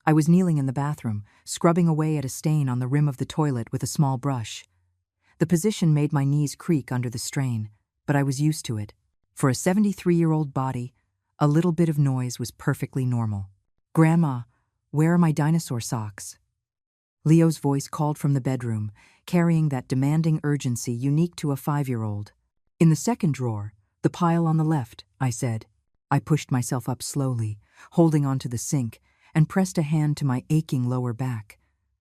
I was kneeling in the bathroom, scrubbing away at a stain on the rim of the toilet with a small brush. The position made my knees creak under the strain, but I was used to it. For a 73-year-old body, a little bit of noise was perfectly normal. "Grandma, where are my dinosaur socks?" Leo's voice called from the bedroom, carrying that demanding urgency unique to a 5-year-old. "In the second drawer, the pile on the left," I said. I pushed myself up slowly, holding onto the sink, and pressed a hand to my aching lower back.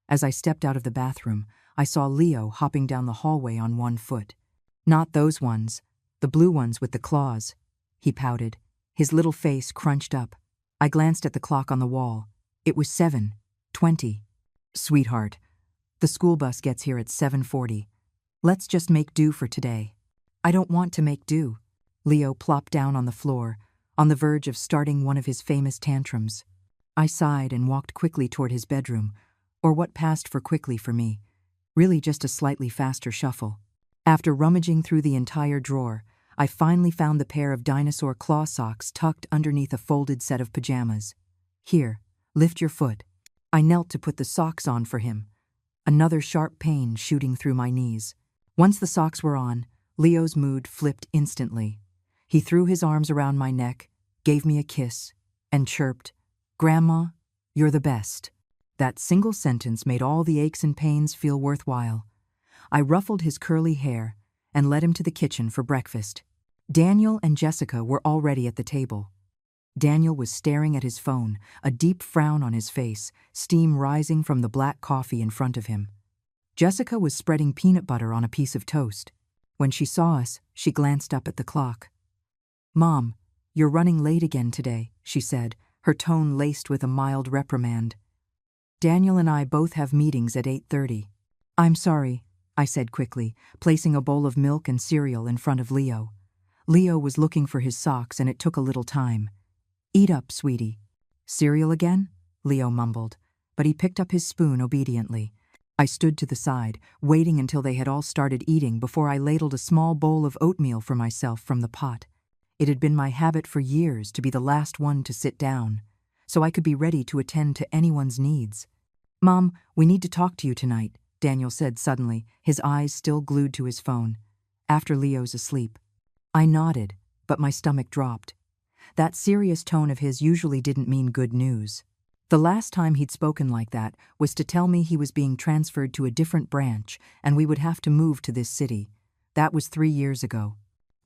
As I stepped out of the bathroom, I saw Leo hopping down the hallway on one foot. "Not those ones, the blue ones with the claws," he pouted, his little face crunched up. I glanced at the clock on the wall. It was 7:20. "Sweetheart, the school bus gets here at 7:40. Let's just make do for today." "I don't want to make do." Leo plopped down on the floor, on the verge of starting one of his famous tantrums. I sighed and walked quickly toward his bedroom, or what passed for quickly for me, really just a slightly faster shuffle. After rummaging through the entire drawer, I finally found the pair of dinosaur claw socks tucked underneath a folded set of pajamas. "Here, lift your foot." I knelt to put the socks on for him, another sharp pain shooting through my knees. Once the socks were on, Leo's mood flipped instantly. He threw his arms around my neck, gave me a kiss, and chirped, "Grandma, you're the best." That single sentence made all the aches and pains feel worthwhile. I ruffled his curly hair and led him to the kitchen for breakfast. Daniel and Jessica were already at the table. Daniel was staring at his phone, a deep frown on his face, steam rising from the black coffee in front of him. Jessica was spreading peanut butter on a piece of toast. When she saw us, she glanced up at the clock. "Mom, you're running late again today," she said, her tone laced with a mild reprimand. "Daniel and I both have meetings at 8:30. "I'm sorry," I said quickly, placing a bowl of milk and cereal in front of Leo. Leo was looking for his socks and it took a little time. "Eat up, sweetie." "Cereal again?" Leo mumbled, but he picked up his spoon obediently. I stood to the side, waiting until they had all started eating before I ladled a small bowl of oatmeal for myself from the pot. It had been my habit for years to be the last one to sit down, so I could be ready to attend to anyone's needs. "Mom, we need to talk to you tonight," Daniel said suddenly, his eyes still glued to his phone. "After Leo's asleep." I nodded, but my stomach dropped. That serious tone of his usually didn't mean good news. The last time he'd spoken like that was to tell me he was being transferred to a different branch and we would have to move to this city. That was 3 years ago.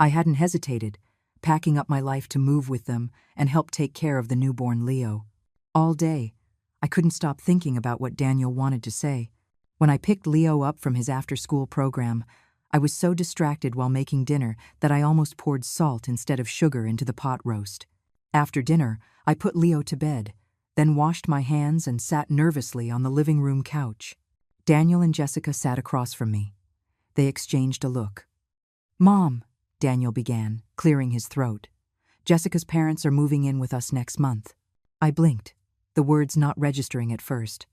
I hadn't hesitated, packing up my life to move with them and help take care of the newborn Leo. All day, I couldn't stop thinking about what Daniel wanted to say. When I picked Leo up from his after-school program, I was so distracted while making dinner that I almost poured salt instead of sugar into the pot roast. After dinner, I put Leo to bed, then washed my hands and sat nervously on the living room couch. Daniel and Jessica sat across from me. They exchanged a look. "Mom," Daniel began, clearing his throat. "Jessica's parents are moving in with us next month." I blinked, the words not registering at first.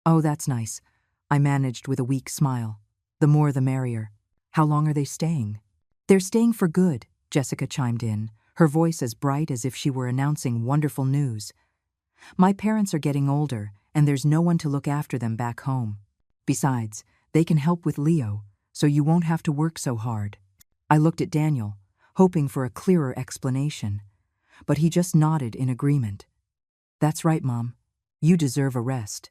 "Oh, that's nice," I managed with a weak smile. "The more the merrier. How long are they staying?" "They're staying for good," Jessica chimed in, her voice as bright as if she were announcing wonderful news. "My parents are getting older, and there's no one to look after them back home. Besides, they can help with Leo, so you won't have to work so hard." I looked at Daniel, hoping for a clearer explanation, but he just nodded in agreement. "That's right, Mom. You deserve a rest."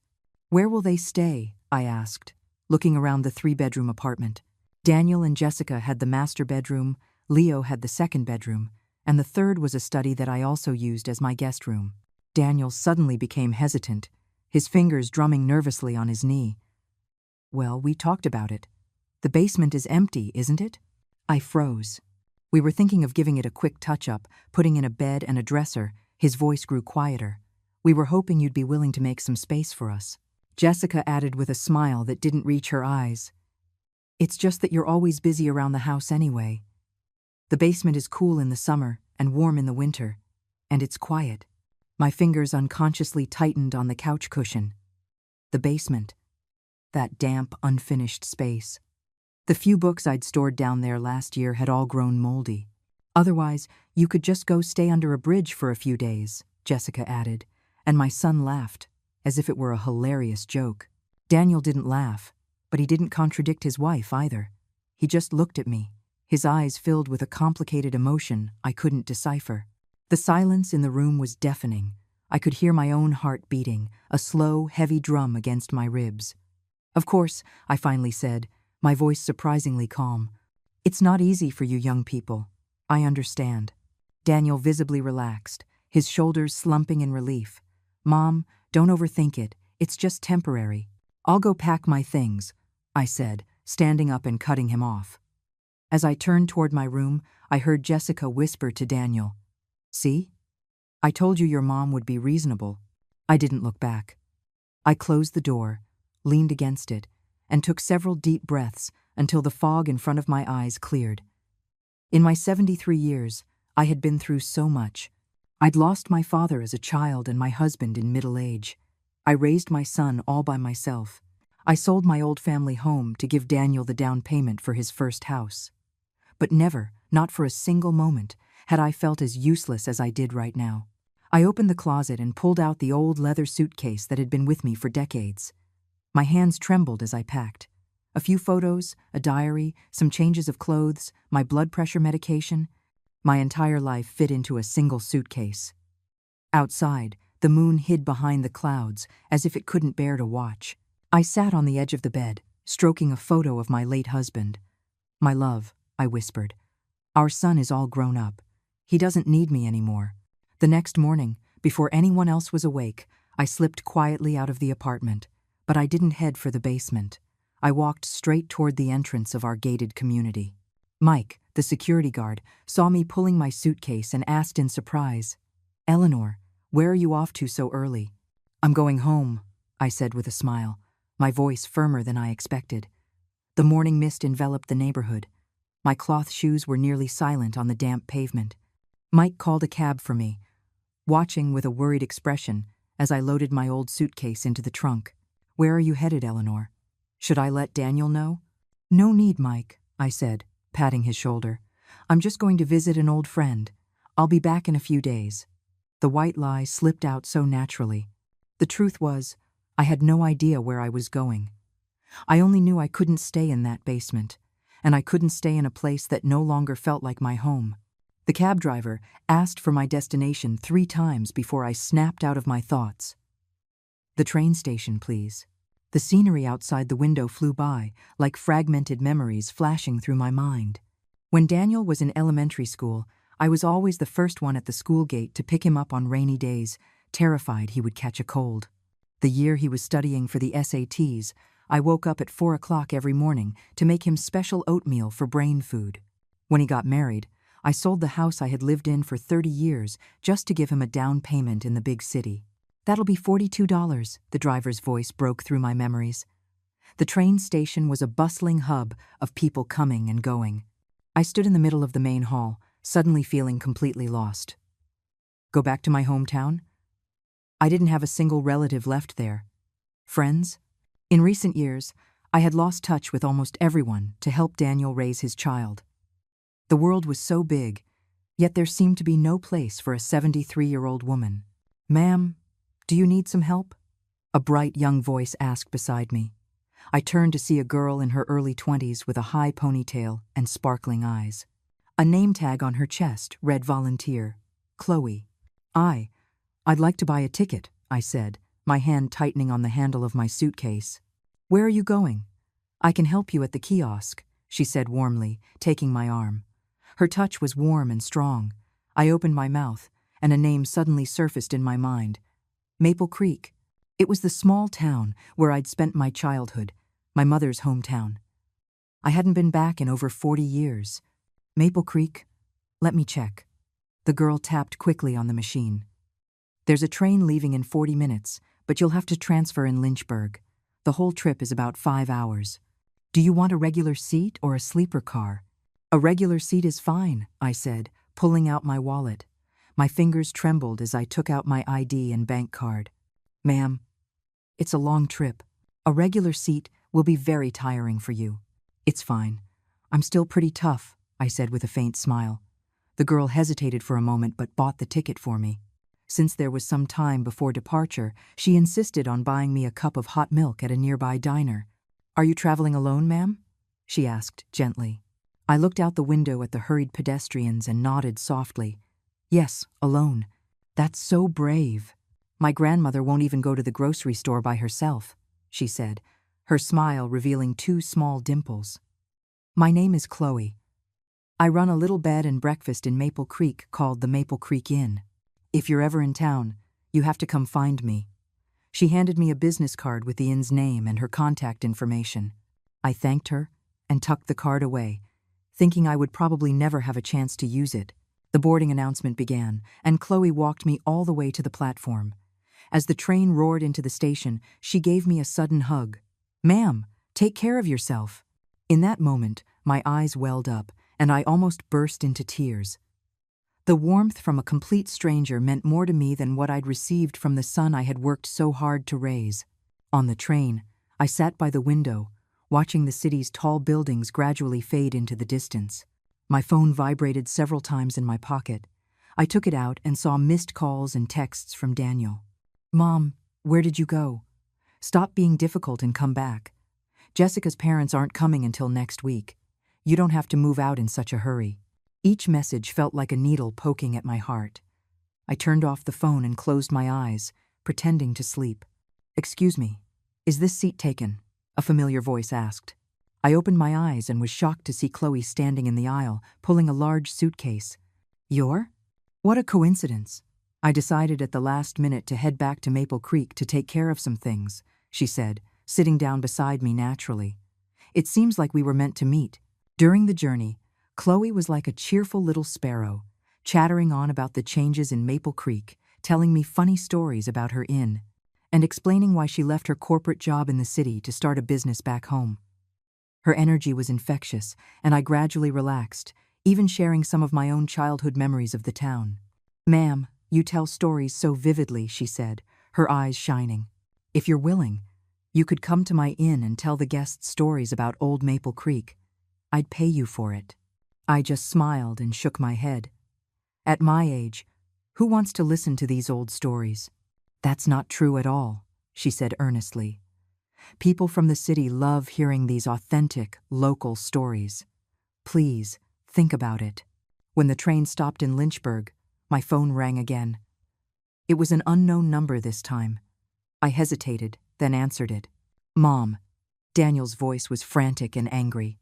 "Where will they stay?" I asked, looking around the 3-bedroom apartment. Daniel and Jessica had the master bedroom, Leo had the second bedroom, and the third was a study that I also used as my guest room. Daniel suddenly became hesitant, his fingers drumming nervously on his knee. "Well, we talked about it. The basement is empty, isn't it?" I froze. We were thinking of giving it a quick touch-up, putting in a bed and a dresser. His voice grew quieter. "We were hoping you'd be willing to make some space for us." Jessica added with a smile that didn't reach her eyes. "It's just that you're always busy around the house anyway. The basement is cool in the summer and warm in the winter, and it's quiet." My fingers unconsciously tightened on the couch cushion. The basement. That damp, unfinished space. The few books I'd stored down there last year had all grown moldy. "Otherwise, you could just go stay under a bridge for a few days," Jessica added, and my son laughed. as if it were a hilarious joke. Daniel didn't laugh, but he didn't contradict his wife either. He just looked at me, his eyes filled with a complicated emotion I couldn't decipher. The silence in the room was deafening. I could hear my own heart beating, a slow, heavy drum against my ribs. "Of course," I finally said, my voice surprisingly calm. "It's not easy for you young people. I understand." Daniel visibly relaxed, his shoulders slumping in relief. "Mom, don't overthink it. It's just temporary. I'll go pack my things," I said, standing up and cutting him off. As I turned toward my room, I heard Jessica whisper to Daniel, "See? I told you your mom would be reasonable." I didn't look back. I closed the door, leaned against it, and took several deep breaths until the fog in front of my eyes cleared. In my 73 years, I had been through so much. I'd lost my father as a child and my husband in middle age. I raised my son all by myself. I sold my old family home to give Daniel the down payment for his first house. But never, not for a single moment, had I felt as useless as I did right now. I opened the closet and pulled out the old leather suitcase that had been with me for decades. My hands trembled as I packed. A few photos, a diary, some changes of clothes, my blood pressure medication. My entire life fit into a single suitcase. Outside, the moon hid behind the clouds, as if it couldn't bear to watch. I sat on the edge of the bed, stroking a photo of my late husband. "My love," I whispered. "Our son is all grown up. He doesn't need me anymore." The next morning, before anyone else was awake, I slipped quietly out of the apartment, but I didn't head for the basement. I walked straight toward the entrance of our gated community. Mike, the security guard, saw me pulling my suitcase and asked in surprise, "Eleanor, where are you off to so early?" "I'm going home," I said with a smile, my voice firmer than I expected. The morning mist enveloped the neighborhood. My cloth shoes were nearly silent on the damp pavement. Mike called a cab for me, watching with a worried expression as I loaded my old suitcase into the trunk. "Where are you headed, Eleanor? Should I let Daniel know?" "No need, Mike," I said, patting his shoulder. "I'm just going to visit an old friend. I'll be back in a few days." The white lie slipped out so naturally. The truth was, I had no idea where I was going. I only knew I couldn't stay in that basement, and I couldn't stay in a place that no longer felt like my home. The cab driver asked for my destination 3 times before I snapped out of my thoughts. "The train station, please." The scenery outside the window flew by, like fragmented memories flashing through my mind. When Daniel was in elementary school, I was always the first one at the school gate to pick him up on rainy days, terrified he would catch a cold. The year he was studying for the SATs, I woke up at 4 o'clock every morning to make him special oatmeal for brain food. When he got married, I sold the house I had lived in for 30 years just to give him a down payment in the big city. "That'll be $42, the driver's voice broke through my memories. The train station was a bustling hub of people coming and going. I stood in the middle of the main hall, suddenly feeling completely lost. Go back to my hometown? I didn't have a single relative left there. Friends? In recent years, I had lost touch with almost everyone to help Daniel raise his child. The world was so big, yet there seemed to be no place for a 73-year-old woman. "Ma'am, do you need some help?" A bright young voice asked beside me. I turned to see a girl in her early 20s with a high ponytail and sparkling eyes. A name tag on her chest read volunteer, Chloe. I'd like to buy a ticket," I said, my hand tightening on the handle of my suitcase. "Where are you going?" "I can help you at the kiosk," she said warmly, taking my arm. Her touch was warm and strong. I opened my mouth, and a name suddenly surfaced in my mind. Maple Creek. It was the small town where I'd spent my childhood, my mother's hometown. I hadn't been back in over 40 years. Maple Creek? Let me check. The girl tapped quickly on the machine. "There's a train leaving in 40 minutes, but you'll have to transfer in Lynchburg. The whole trip is about 5 hours. Do you want a regular seat or a sleeper car?" "A regular seat is fine," I said, pulling out my wallet. My fingers trembled as I took out my ID and bank card. "Ma'am, it's a long trip. A regular seat will be very tiring for you." "It's fine. I'm still pretty tough," I said with a faint smile. The girl hesitated for a moment but bought the ticket for me. Since there was some time before departure, she insisted on buying me a cup of hot milk at a nearby diner. "Are you traveling alone, ma'am?" she asked gently. I looked out the window at the hurried pedestrians and nodded softly. "Yes, alone. That's so brave. My grandmother won't even go to the grocery store by herself," she said, her smile revealing 2 small dimples. "My name is Chloe. I run a little bed and breakfast in Maple Creek called the Maple Creek Inn. If you're ever in town, you have to come find me." She handed me a business card with the inn's name and her contact information. I thanked her and tucked the card away, thinking I would probably never have a chance to use it. The boarding announcement began, and Chloe walked me all the way to the platform. As the train roared into the station, she gave me a sudden hug. "Ma'am, take care of yourself." In that moment, my eyes welled up, and I almost burst into tears. The warmth from a complete stranger meant more to me than what I'd received from the son I had worked so hard to raise. On the train, I sat by the window, watching the city's tall buildings gradually fade into the distance. My phone vibrated several times in my pocket. I took it out and saw missed calls and texts from Daniel. "Mom, where did you go? Stop being difficult and come back. Jessica's parents aren't coming until next week. You don't have to move out in such a hurry." Each message felt like a needle poking at my heart. I turned off the phone and closed my eyes, pretending to sleep. "Excuse me, is this seat taken?" a familiar voice asked. I opened my eyes and was shocked to see Chloe standing in the aisle, pulling a large suitcase. "You're? What a coincidence." "I decided at the last minute to head back to Maple Creek to take care of some things," she said, sitting down beside me naturally. "It seems like we were meant to meet." During the journey, Chloe was like a cheerful little sparrow, chattering on about the changes in Maple Creek, telling me funny stories about her inn, and explaining why she left her corporate job in the city to start a business back home. Her energy was infectious, and I gradually relaxed, even sharing some of my own childhood memories of the town. "Ma'am, you tell stories so vividly," she said, her eyes shining. "If you're willing, you could come to my inn and tell the guests stories about old Maple Creek. I'd pay you for it." I just smiled and shook my head. At my age, who wants to listen to these old stories? "That's not true at all," she said earnestly. "People from the city love hearing these authentic, local stories. Please, think about it." When the train stopped in Lynchburg, my phone rang again. It was an unknown number this time. I hesitated, then answered it. "Mom." Daniel's voice was frantic and angry.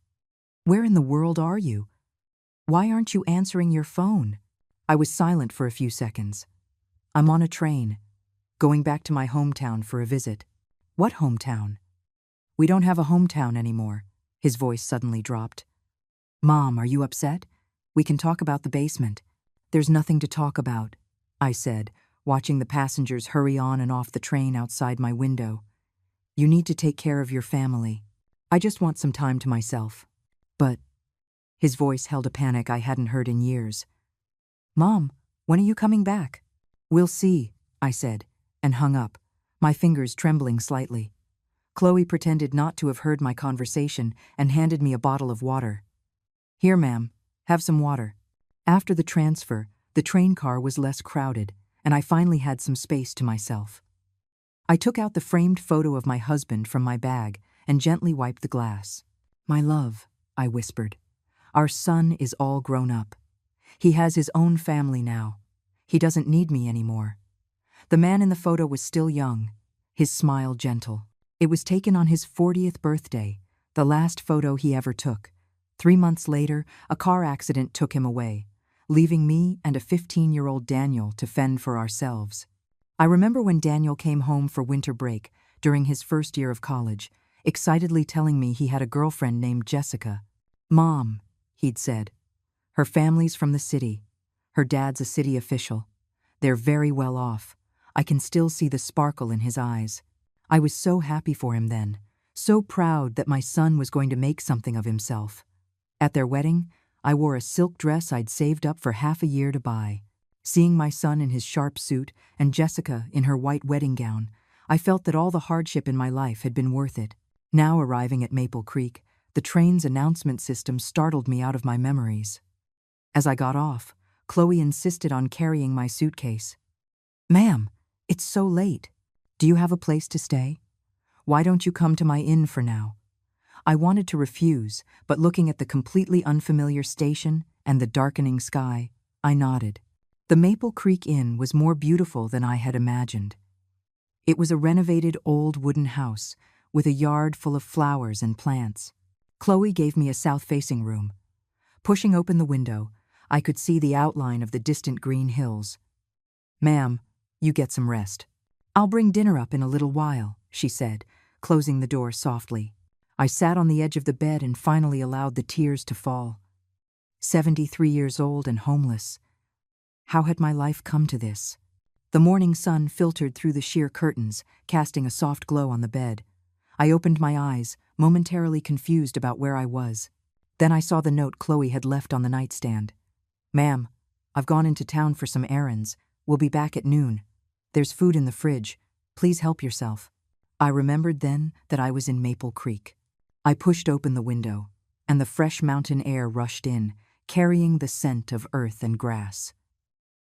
"Where in the world are you? Why aren't you answering your phone?" I was silent for a few seconds. "I'm on a train, going back to my hometown for a visit." "What hometown?" "We don't have a hometown anymore." His voice suddenly dropped. "Mom, are you upset? We can talk about the basement." "There's nothing to talk about," I said, watching the passengers hurry on and off the train outside my window. "You need to take care of your family. I just want some time to myself." "But..." His voice held a panic I hadn't heard in years. "Mom, when are you coming back?" "We'll see," I said, and hung up, my fingers trembling slightly. Chloe pretended not to have heard my conversation and handed me a bottle of water. "Here, ma'am, have some water." After the transfer, the train car was less crowded, and I finally had some space to myself. I took out the framed photo of my husband from my bag and gently wiped the glass. "My love," I whispered, "our son is all grown up. He has his own family now. He doesn't need me anymore." The man in the photo was still young, his smile gentle. It was taken on his 40th birthday, the last photo he ever took. 3 months later, a car accident took him away, leaving me and a 15-year-old Daniel to fend for ourselves. I remember when Daniel came home for winter break during his first year of college, excitedly telling me he had a girlfriend named Jessica. "Mom," he'd said, "her family's from the city. Her dad's a city official. They're very well off." I can still see the sparkle in his eyes. I was so happy for him then, so proud that my son was going to make something of himself. At their wedding, I wore a silk dress I'd saved up for half a year to buy. Seeing my son in his sharp suit and Jessica in her white wedding gown, I felt that all the hardship in my life had been worth it. Now arriving at Maple Creek, the train's announcement system startled me out of my memories. As I got off, Chloe insisted on carrying my suitcase. Ma'am, it's so late. Do you have a place to stay? Why don't you come to my inn for now? I wanted to refuse, but looking at the completely unfamiliar station and the darkening sky, I nodded. The Maple Creek Inn was more beautiful than I had imagined. It was a renovated old wooden house with a yard full of flowers and plants. Chloe gave me a south-facing room. Pushing open the window, I could see the outline of the distant green hills. "Ma'am, you get some rest. I'll bring dinner up in a little while," she said, closing the door softly. I sat on the edge of the bed and finally allowed the tears to fall. 73 years old and homeless. How had my life come to this? The morning sun filtered through the sheer curtains, casting a soft glow on the bed. I opened my eyes, momentarily confused about where I was. Then I saw the note Chloe had left on the nightstand. "Ma'am, I've gone into town for some errands. We'll be back at noon. There's food in the fridge. Please help yourself." I remembered then that I was in Maple Creek. I pushed open the window, and the fresh mountain air rushed in, carrying the scent of earth and grass.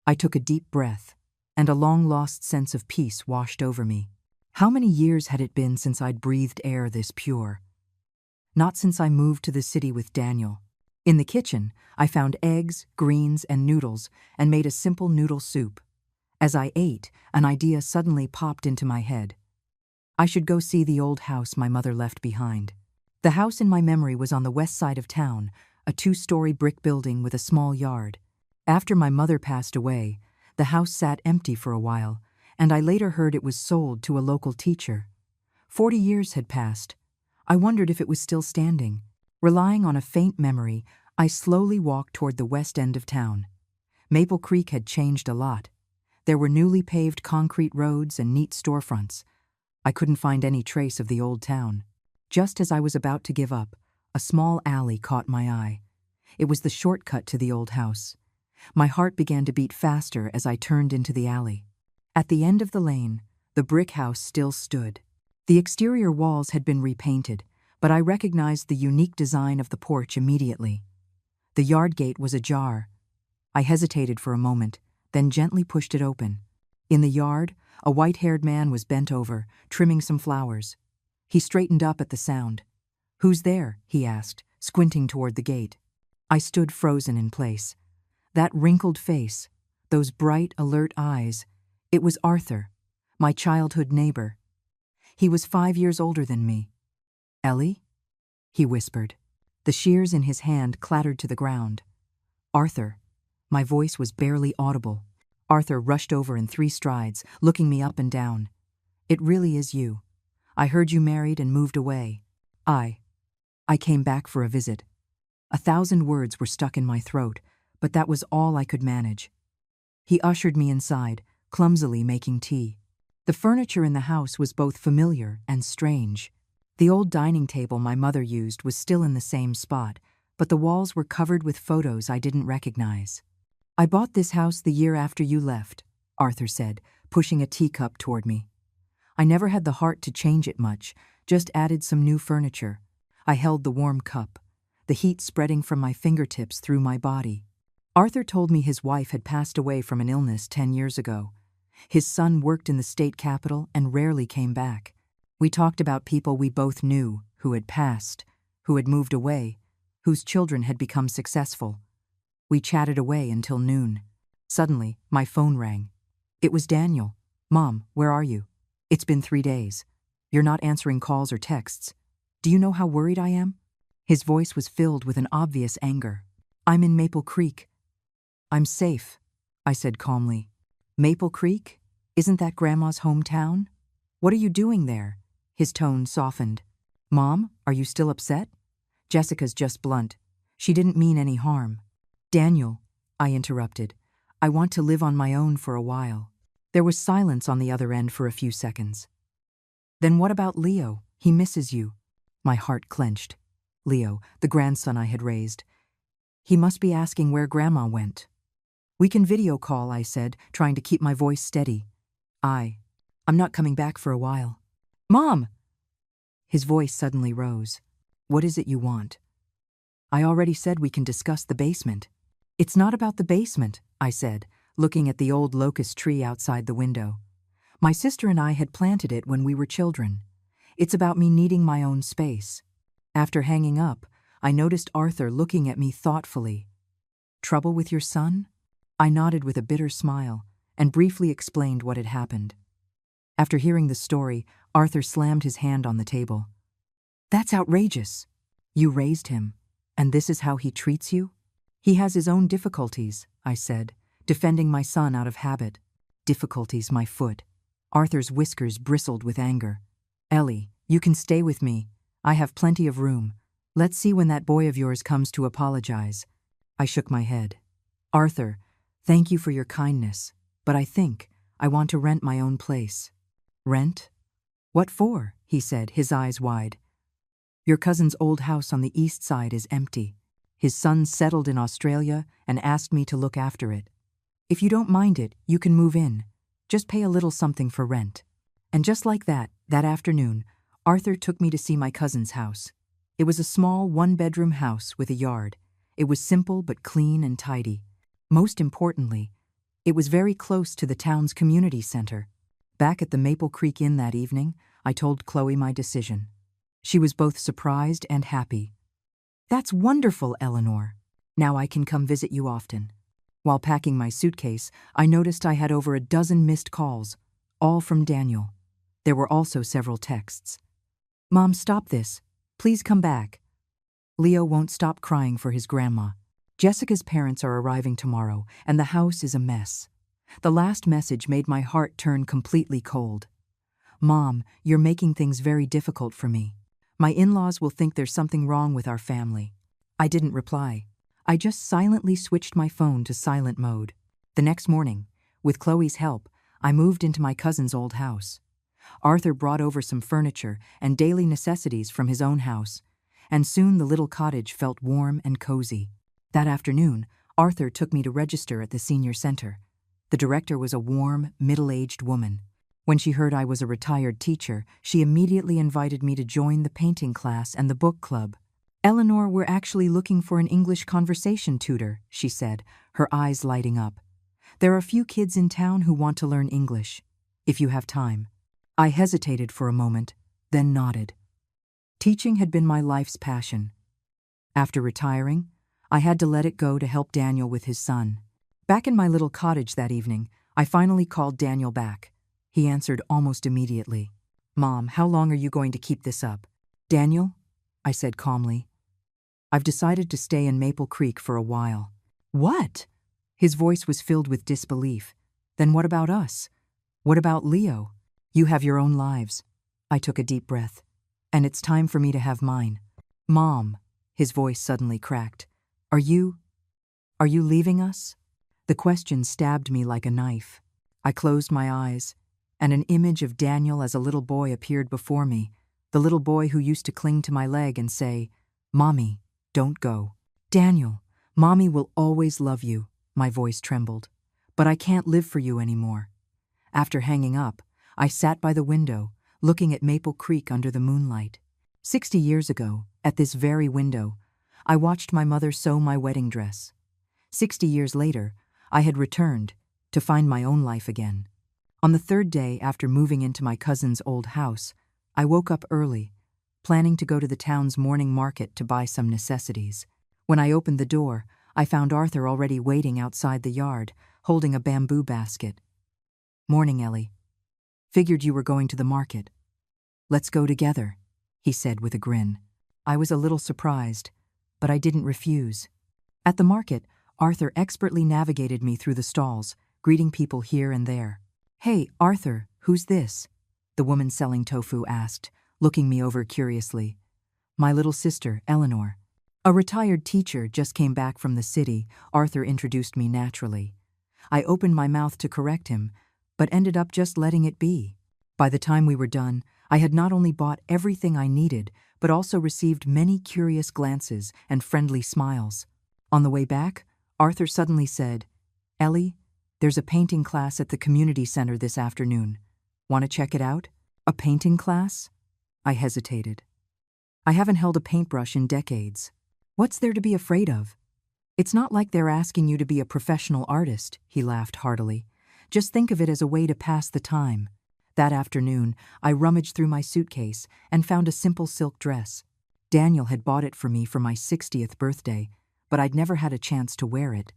I took a deep breath, and a long-lost sense of peace washed over me. How many years had it been since I'd breathed air this pure? Not since I moved to the city with Daniel. In the kitchen, I found eggs, greens, and noodles, and made a simple noodle soup. As I ate, an idea suddenly popped into my head. I should go see the old house my mother left behind. The house in my memory was on the west side of town, a 2-story brick building with a small yard. After my mother passed away, the house sat empty for a while, and I later heard it was sold to a local teacher. 40 years had passed. I wondered if it was still standing. Relying on a faint memory, I slowly walked toward the west end of town. Maple Creek had changed a lot. There were newly paved concrete roads and neat storefronts. I couldn't find any trace of the old town. Just as I was about to give up, a small alley caught my eye. It was the shortcut to the old house. My heart began to beat faster as I turned into the alley. At the end of the lane, the brick house still stood. The exterior walls had been repainted, but I recognized the unique design of the porch immediately. The yard gate was ajar. I hesitated for a moment, then gently pushed it open. In the yard, a white-haired man was bent over, trimming some flowers. He straightened up at the sound. "Who's there?" he asked, squinting toward the gate. I stood frozen in place. That wrinkled face, those bright, alert eyes, it was Arthur, my childhood neighbor. He was 5 years older than me. "Ellie?" he whispered. The shears in his hand clattered to the ground. "Arthur." My voice was barely audible. Arthur rushed over in 3 strides, looking me up and down. "It really is you. I heard you married and moved away. I came back for a visit." 1,000 words were stuck in my throat, but that was all I could manage. He ushered me inside, clumsily making tea. The furniture in the house was both familiar and strange. The old dining table my mother used was still in the same spot, but the walls were covered with photos I didn't recognize. "I bought this house the year after you left," Arthur said, pushing a teacup toward me. I never had the heart to change it much, just added some new furniture. I held the warm cup, the heat spreading from my fingertips through my body. Arthur told me his wife had passed away from an illness 10 years ago. His son worked in the state capitol and rarely came back. We talked about people we both knew, who had passed, who had moved away, whose children had become successful. We chatted away until noon. Suddenly, my phone rang. It was Daniel. "Mom, where are you? It's been 3 days. You're not answering calls or texts. Do you know how worried I am?" His voice was filled with an obvious anger. "I'm in Maple Creek." "I'm safe," I said calmly. "Maple Creek? Isn't that Grandma's hometown? What are you doing there?" His tone softened. "Mom, are you still upset?" "Jessica's just blunt. She didn't mean any harm." "Daniel," I interrupted, "I want to live on my own for a while." There was silence on the other end for a few seconds. "Then what about Leo? He misses you." My heart clenched. Leo, the grandson I had raised. He must be asking where Grandma went. "We can video call," I said, trying to keep my voice steady. I'm not coming back for a while." "Mom!" His voice suddenly rose. "What is it you want?" "I already said we can discuss the basement." "It's not about the basement," I said, looking at the old locust tree outside the window. My sister and I had planted it when we were children. It's about me needing my own space. After hanging up, I noticed Arthur looking at me thoughtfully. Trouble with your son? I nodded with a bitter smile and briefly explained what had happened. After hearing the story, Arthur slammed his hand on the table. That's outrageous. You raised him, and this is how he treats you? He has his own difficulties, I said, defending my son out of habit. Difficulties, my foot. Arthur's whiskers bristled with anger. Ellie, you can stay with me. I have plenty of room. Let's see when that boy of yours comes to apologize. I shook my head. Arthur, thank you for your kindness, but I think I want to rent my own place. Rent? What for? He said, his eyes wide. Your cousin's old house on the east side is empty. His son settled in Australia and asked me to look after it. If you don't mind it, you can move in. Just pay a little something for rent. And just like that afternoon, Arthur took me to see my cousin's house. It was a small one-bedroom house with a yard. It was simple but clean and tidy. Most importantly, it was very close to the town's community center. Back at the Maple Creek Inn that evening, I told Chloe my decision. She was both surprised and happy. That's wonderful, Eleanor. Now I can come visit you often. While packing my suitcase, I noticed I had over a dozen missed calls, all from Daniel. There were also several texts. Mom, stop this. Please come back. Leo won't stop crying for his grandma. Jessica's parents are arriving tomorrow, and the house is a mess. The last message made my heart turn completely cold. Mom, you're making things very difficult for me. My in-laws will think there's something wrong with our family. I didn't reply. I just silently switched my phone to silent mode. The next morning, with Chloe's help, I moved into my cousin's old house. Arthur brought over some furniture and daily necessities from his own house, and soon the little cottage felt warm and cozy. That afternoon, Arthur took me to register at the senior center. The director was a warm, middle-aged woman. When she heard I was a retired teacher, she immediately invited me to join the painting class and the book club. Eleanor, we're actually looking for an English conversation tutor, she said, her eyes lighting up. There are a few kids in town who want to learn English, if you have time. I hesitated for a moment, then nodded. Teaching had been my life's passion. After retiring, I had to let it go to help Daniel with his son. Back in my little cottage that evening, I finally called Daniel back. He answered almost immediately. Mom, how long are you going to keep this up? Daniel, I said calmly. I've decided to stay in Maple Creek for a while. What? His voice was filled with disbelief. Then what about us? What about Leo? You have your own lives. I took a deep breath. And it's time for me to have mine. Mom, his voice suddenly cracked. Are you leaving us? The question stabbed me like a knife. I closed my eyes, and an image of Daniel as a little boy appeared before me, the little boy who used to cling to my leg and say, Mommy, don't go. Daniel, Mommy will always love you, my voice trembled. But I can't live for you anymore. After hanging up, I sat by the window, looking at Maple Creek under the moonlight. 60 years ago, at this very window, I watched my mother sew my wedding dress. 60 years later, I had returned to find my own life again. On the third day after moving into my cousin's old house, I woke up early, planning to go to the town's morning market to buy some necessities. When I opened the door, I found Arthur already waiting outside the yard, holding a bamboo basket. Morning, Ellie. Figured you were going to the market. Let's go together, he said with a grin. I was a little surprised, but I didn't refuse. At the market, Arthur expertly navigated me through the stalls, greeting people here and there. Hey, Arthur, who's this? The woman selling tofu asked, looking me over curiously. My little sister, Eleanor. A retired teacher just came back from the city, Arthur introduced me naturally. I opened my mouth to correct him, but ended up just letting it be. By the time we were done, I had not only bought everything I needed, but also received many curious glances and friendly smiles. On the way back, Arthur suddenly said, Ellie, there's a painting class at the community center this afternoon. Want to check it out? A painting class? I hesitated. I haven't held a paintbrush in decades. What's there to be afraid of? It's not like they're asking you to be a professional artist, he laughed heartily. Just think of it as a way to pass the time. That afternoon, I rummaged through my suitcase and found a simple silk dress. Daniel had bought it for me for my 60th birthday, but I'd never had a chance to wear it.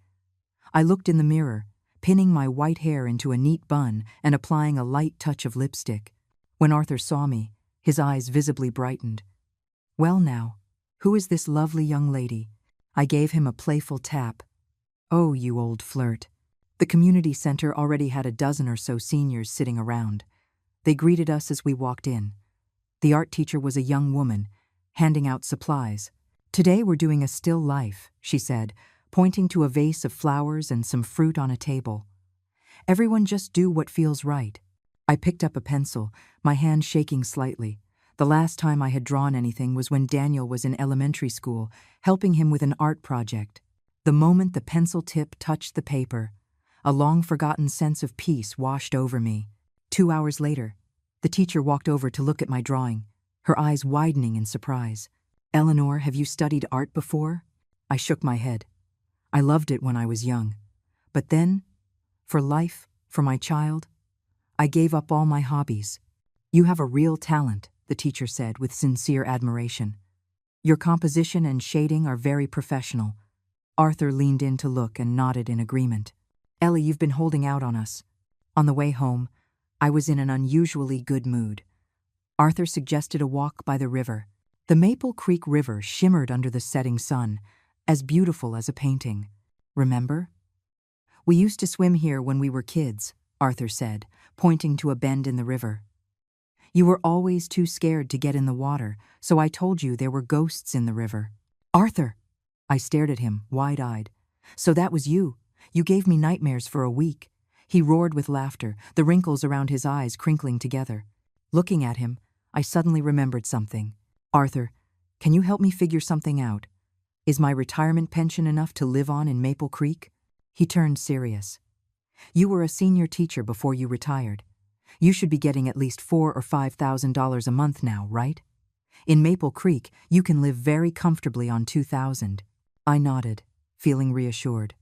I looked in the mirror, pinning my white hair into a neat bun and applying a light touch of lipstick. When Arthur saw me, his eyes visibly brightened. "Well now, who is this lovely young lady?" I gave him a playful tap. "Oh, you old flirt." The community center already had a dozen or so seniors sitting around. They greeted us as we walked in. The art teacher was a young woman, handing out supplies. "Today we're doing a still life," she said, pointing to a vase of flowers and some fruit on a table. "Everyone just do what feels right." I picked up a pencil, my hand shaking slightly. The last time I had drawn anything was when Daniel was in elementary school, helping him with an art project. The moment the pencil tip touched the paper, a long-forgotten sense of peace washed over me. 2 hours later, the teacher walked over to look at my drawing, her eyes widening in surprise. "Eleanor, have you studied art before?" I shook my head. I loved it when I was young. But then, for life, for my child, I gave up all my hobbies. "You have a real talent," the teacher said with sincere admiration. "Your composition and shading are very professional." Arthur leaned in to look and nodded in agreement. "Ellie, you've been holding out on us." On the way home, I was in an unusually good mood. Arthur suggested a walk by the river. The Maple Creek River shimmered under the setting sun, as beautiful as a painting. "Remember? We used to swim here when we were kids," Arthur said, pointing to a bend in the river. "You were always too scared to get in the water, so I told you there were ghosts in the river." "Arthur!" I stared at him, wide-eyed. "So that was you. You gave me nightmares for a week." He roared with laughter, the wrinkles around his eyes crinkling together. Looking at him, I suddenly remembered something. "Arthur, can you help me figure something out? Is my retirement pension enough to live on in Maple Creek?" He turned serious. "You were a senior teacher before you retired. You should be getting at least $4,000 or $5,000 a month now, right? In Maple Creek, you can live very comfortably on $2,000. I nodded, feeling reassured.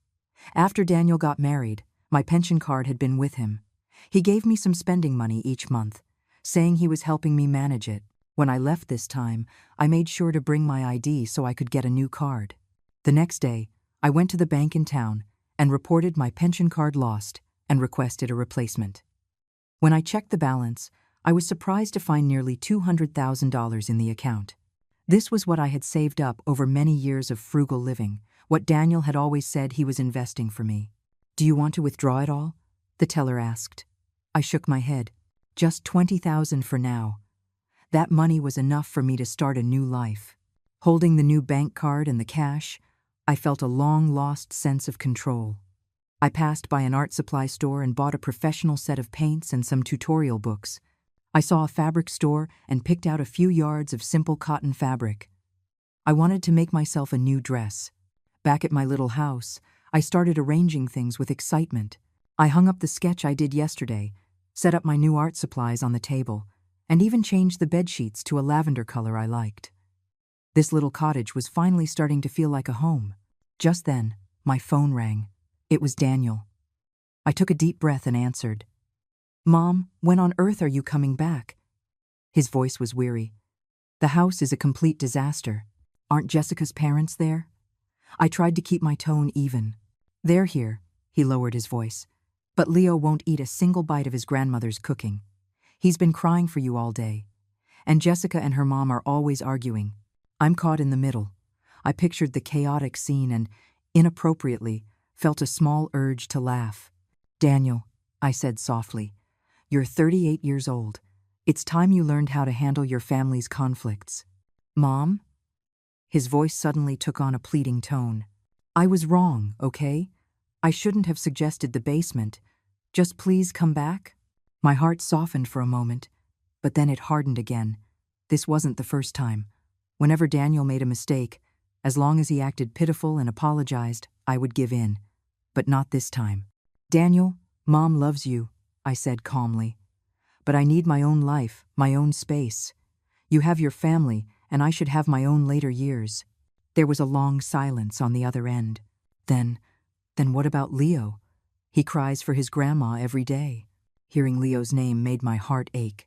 After Daniel got married, my pension card had been with him. He gave me some spending money each month, saying he was helping me manage it. When I left this time, I made sure to bring my ID so I could get a new card. The next day, I went to the bank in town and reported my pension card lost and requested a replacement. When I checked the balance, I was surprised to find nearly $200,000 in the account. This was what I had saved up over many years of frugal living, what Daniel had always said he was investing for me. "Do you want to withdraw it all?" the teller asked. I shook my head. "Just $20,000 for now." That money was enough for me to start a new life. Holding the new bank card and the cash, I felt a long-lost sense of control. I passed by an art supply store and bought a professional set of paints and some tutorial books. I saw a fabric store and picked out a few yards of simple cotton fabric. I wanted to make myself a new dress. Back at my little house, I started arranging things with excitement. I hung up the sketch I did yesterday, set up my new art supplies on the table, and even changed the bed sheets to a lavender color I liked. This little cottage was finally starting to feel like a home. Just then, my phone rang. It was Daniel. I took a deep breath and answered. "Mom, when on earth are you coming back?" His voice was weary. "The house is a complete disaster. Aren't Jessica's parents there?" I tried to keep my tone even. "They're here," he lowered his voice. "But Leo won't eat a single bite of his grandmother's cooking. He's been crying for you all day. And Jessica and her mom are always arguing. I'm caught in the middle." I pictured the chaotic scene and, inappropriately, felt a small urge to laugh. "Daniel," I said softly, "you're 38 years old. It's time you learned how to handle your family's conflicts." "Mom?" His voice suddenly took on a pleading tone. "I was wrong, okay? I shouldn't have suggested the basement. Just please come back." My heart softened for a moment, but then it hardened again. This wasn't the first time. Whenever Daniel made a mistake, as long as he acted pitiful and apologized, I would give in. But not this time. "Daniel, Mom loves you," I said calmly. "But I need my own life, my own space. You have your family, and I should have my own later years." There was a long silence on the other end. Then what about Leo? He cries for his grandma every day. Hearing Leo's name made my heart ache.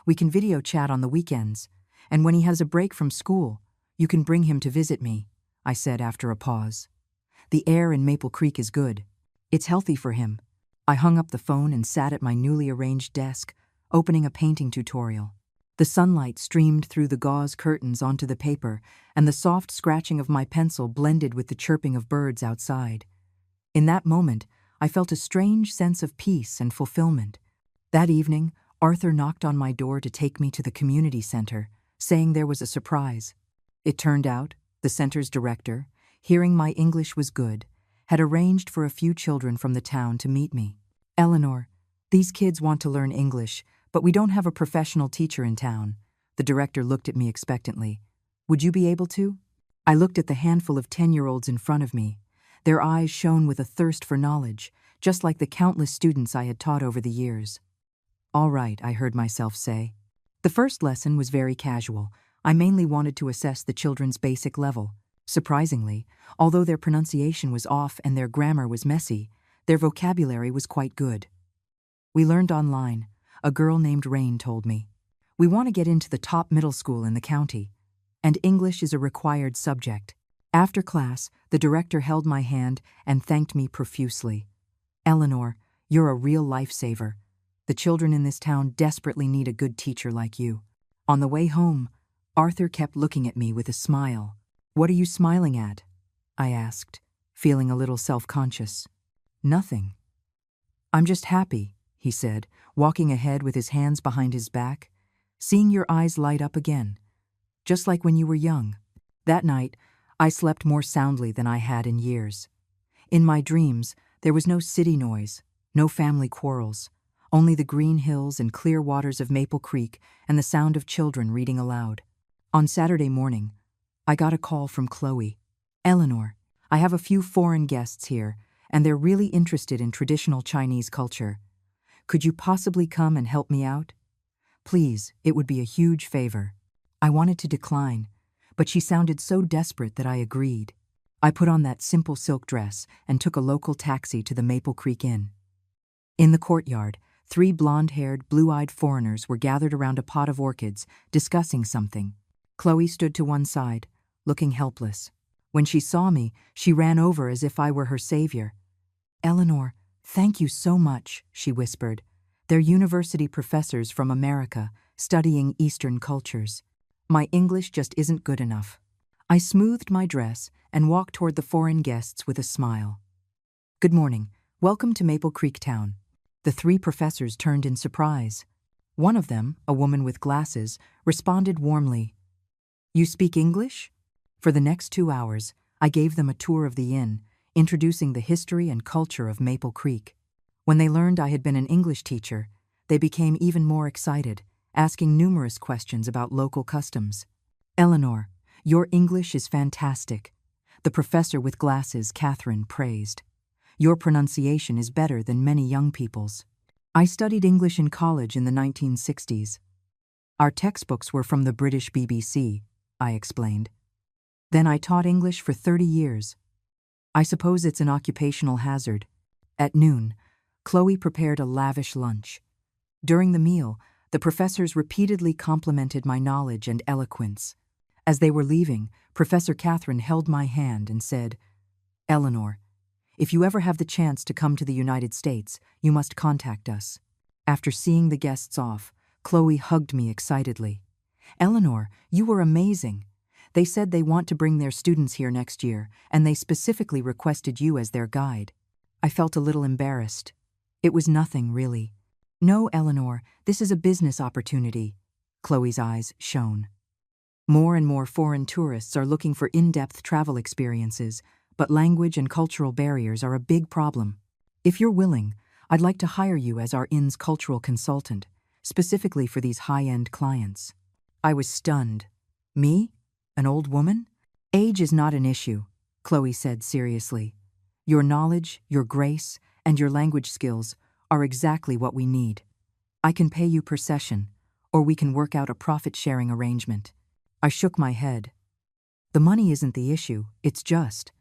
We can video chat on the weekends, and when he has a break from school, you can bring him to visit me, I said after a pause. The air in Maple Creek is good. It's healthy for him. I hung up the phone and sat at my newly arranged desk, opening a painting tutorial. The sunlight streamed through the gauze curtains onto the paper, and the soft scratching of my pencil blended with the chirping of birds outside. In that moment, I felt a strange sense of peace and fulfillment. That evening, Arthur knocked on my door to take me to the community center, saying there was a surprise. It turned out, the center's director, hearing my English was good, had arranged for a few children from the town to meet me. Eleanor, these kids want to learn English, but we don't have a professional teacher in town. The director looked at me expectantly. Would you be able to? I looked at the handful of 10-year-olds in front of me. Their eyes shone with a thirst for knowledge, just like the countless students I had taught over the years. All right, I heard myself say. The first lesson was very casual. I mainly wanted to assess the children's basic level. Surprisingly, although their pronunciation was off and their grammar was messy, their vocabulary was quite good. We learned online, a girl named Rain told me. We want to get into the top middle school in the county, and English is a required subject. After class, the director held my hand and thanked me profusely. Eleanor, you're a real lifesaver. The children in this town desperately need a good teacher like you. On the way home, Arthur kept looking at me with a smile. What are you smiling at? I asked, feeling a little self-conscious. Nothing. I'm just happy, he said, walking ahead with his hands behind his back. Seeing your eyes light up again, just like when you were young. That night, I slept more soundly than I had in years. In my dreams, there was no city noise, no family quarrels, only the green hills and clear waters of Maple Creek and the sound of children reading aloud. On Saturday morning, I got a call from Chloe. Eleanor, I have a few foreign guests here, and they're really interested in traditional Chinese culture. Could you possibly come and help me out? Please, it would be a huge favor. I wanted to decline, but she sounded so desperate that I agreed. I put on that simple silk dress and took a local taxi to the Maple Creek Inn. In the courtyard, 3 blonde-haired, blue-eyed foreigners were gathered around a pot of orchids, discussing something. Chloe stood to one side, looking helpless. When she saw me, she ran over as if I were her savior. Eleanor, thank you so much, she whispered. They're university professors from America, studying Eastern cultures. My English just isn't good enough. I smoothed my dress and walked toward the foreign guests with a smile. Good morning. Welcome to Maple Creek Town. The 3 professors turned in surprise. One of them, a woman with glasses, responded warmly. You speak English? For the next 2 hours, I gave them a tour of the inn, introducing the history and culture of Maple Creek. When they learned I had been an English teacher, they became even more excited, asking numerous questions about local customs. Eleanor, your English is fantastic. The professor with glasses, Catherine, praised. Your pronunciation is better than many young people's. I studied English in college in the 1960s. Our textbooks were from the British BBC, I explained. Then I taught English for 30 years. I suppose it's an occupational hazard. At noon, Chloe prepared a lavish lunch. During the meal, the professors repeatedly complimented my knowledge and eloquence. As they were leaving, Professor Catherine held my hand and said, Eleanor, if you ever have the chance to come to the United States, you must contact us. After seeing the guests off, Chloe hugged me excitedly. Eleanor, you were amazing. They said they want to bring their students here next year, and they specifically requested you as their guide. I felt a little embarrassed. It was nothing, really. No, Eleanor, this is a business opportunity. Chloe's eyes shone. More and more foreign tourists are looking for in-depth travel experiences, but language and cultural barriers are a big problem. If you're willing, I'd like to hire you as our inn's cultural consultant, specifically for these high-end clients. I was stunned. Me? An old woman? Age is not an issue, Chloe said seriously. Your knowledge, your grace, and your language skills are exactly what we need. I can pay you per session, or we can work out a profit-sharing arrangement. I shook my head. The money isn't the issue, it's just.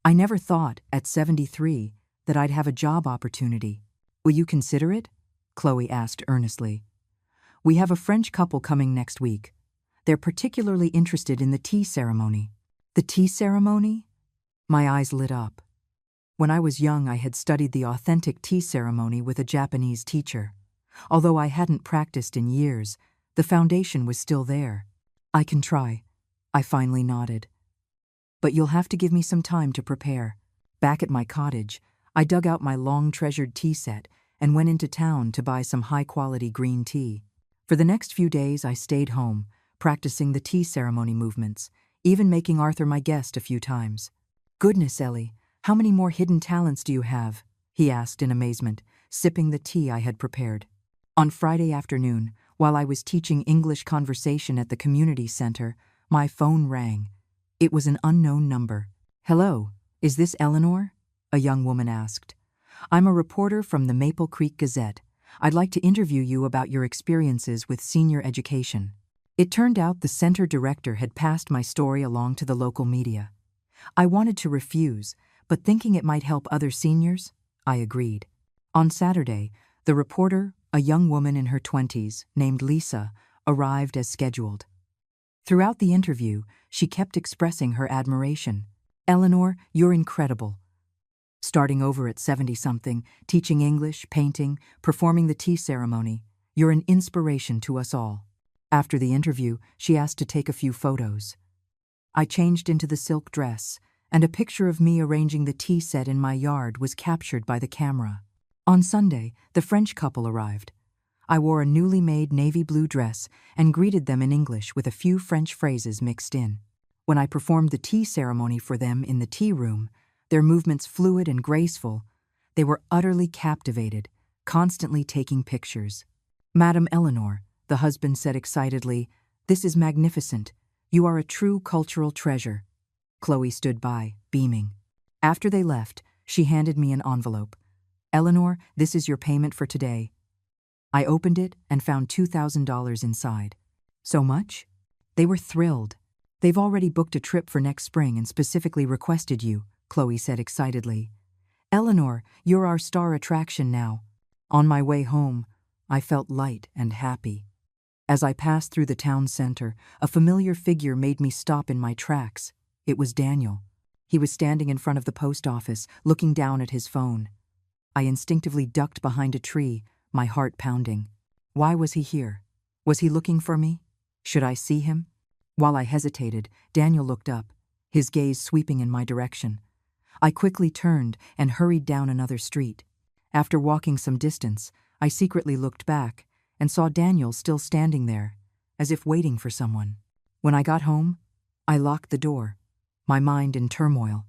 I never thought, at 73, that I'd have a job opportunity. Will you consider it? Chloe asked earnestly. We have a French couple coming next week. They're particularly interested in the tea ceremony. The tea ceremony? My eyes lit up. When I was young, I had studied the authentic tea ceremony with a Japanese teacher. Although I hadn't practiced in years, the foundation was still there. I can try. I finally nodded. But you'll have to give me some time to prepare. Back at my cottage, I dug out my long-treasured tea set and went into town to buy some high-quality green tea. For the next few days, I stayed home, practicing the tea ceremony movements, even making Arthur my guest a few times. Goodness, Ellie, how many more hidden talents do you have? He asked in amazement, sipping the tea I had prepared. On Friday afternoon, while I was teaching English conversation at the community center, my phone rang. It was an unknown number. Hello, is this Eleanor? A young woman asked. I'm a reporter from the Maple Creek Gazette. I'd like to interview you about your experiences with senior education. It turned out the center director had passed my story along to the local media. I wanted to refuse, but thinking it might help other seniors, I agreed. On Saturday, the reporter, a young woman in her 20s, named Lisa, arrived as scheduled. Throughout the interview, she kept expressing her admiration. Eleanor, you're incredible. Starting over at 70-something, teaching English, painting, performing the tea ceremony, you're an inspiration to us all. After the interview, she asked to take a few photos. I changed into the silk dress, and a picture of me arranging the tea set in my yard was captured by the camera. On Sunday, the French couple arrived. I wore a newly made navy blue dress and greeted them in English with a few French phrases mixed in. When I performed the tea ceremony for them in the tea room, their movements fluid and graceful, they were utterly captivated, constantly taking pictures. Madam Eleanor, the husband said excitedly, this is magnificent. You are a true cultural treasure. Chloe stood by, beaming. After they left, she handed me an envelope. Eleanor, this is your payment for today. I opened it and found $2,000 inside. So much? They were thrilled. They've already booked a trip for next spring and specifically requested you, Chloe said excitedly. Eleanor, you're our star attraction now. On my way home, I felt light and happy. As I passed through the town center, a familiar figure made me stop in my tracks. It was Daniel. He was standing in front of the post office, looking down at his phone. I instinctively ducked behind a tree, my heart pounding. Why was he here? Was he looking for me? Should I see him? While I hesitated, Daniel looked up, his gaze sweeping in my direction. I quickly turned and hurried down another street. After walking some distance, I secretly looked back and saw Daniel still standing there, as if waiting for someone. When I got home, I locked the door, my mind in turmoil.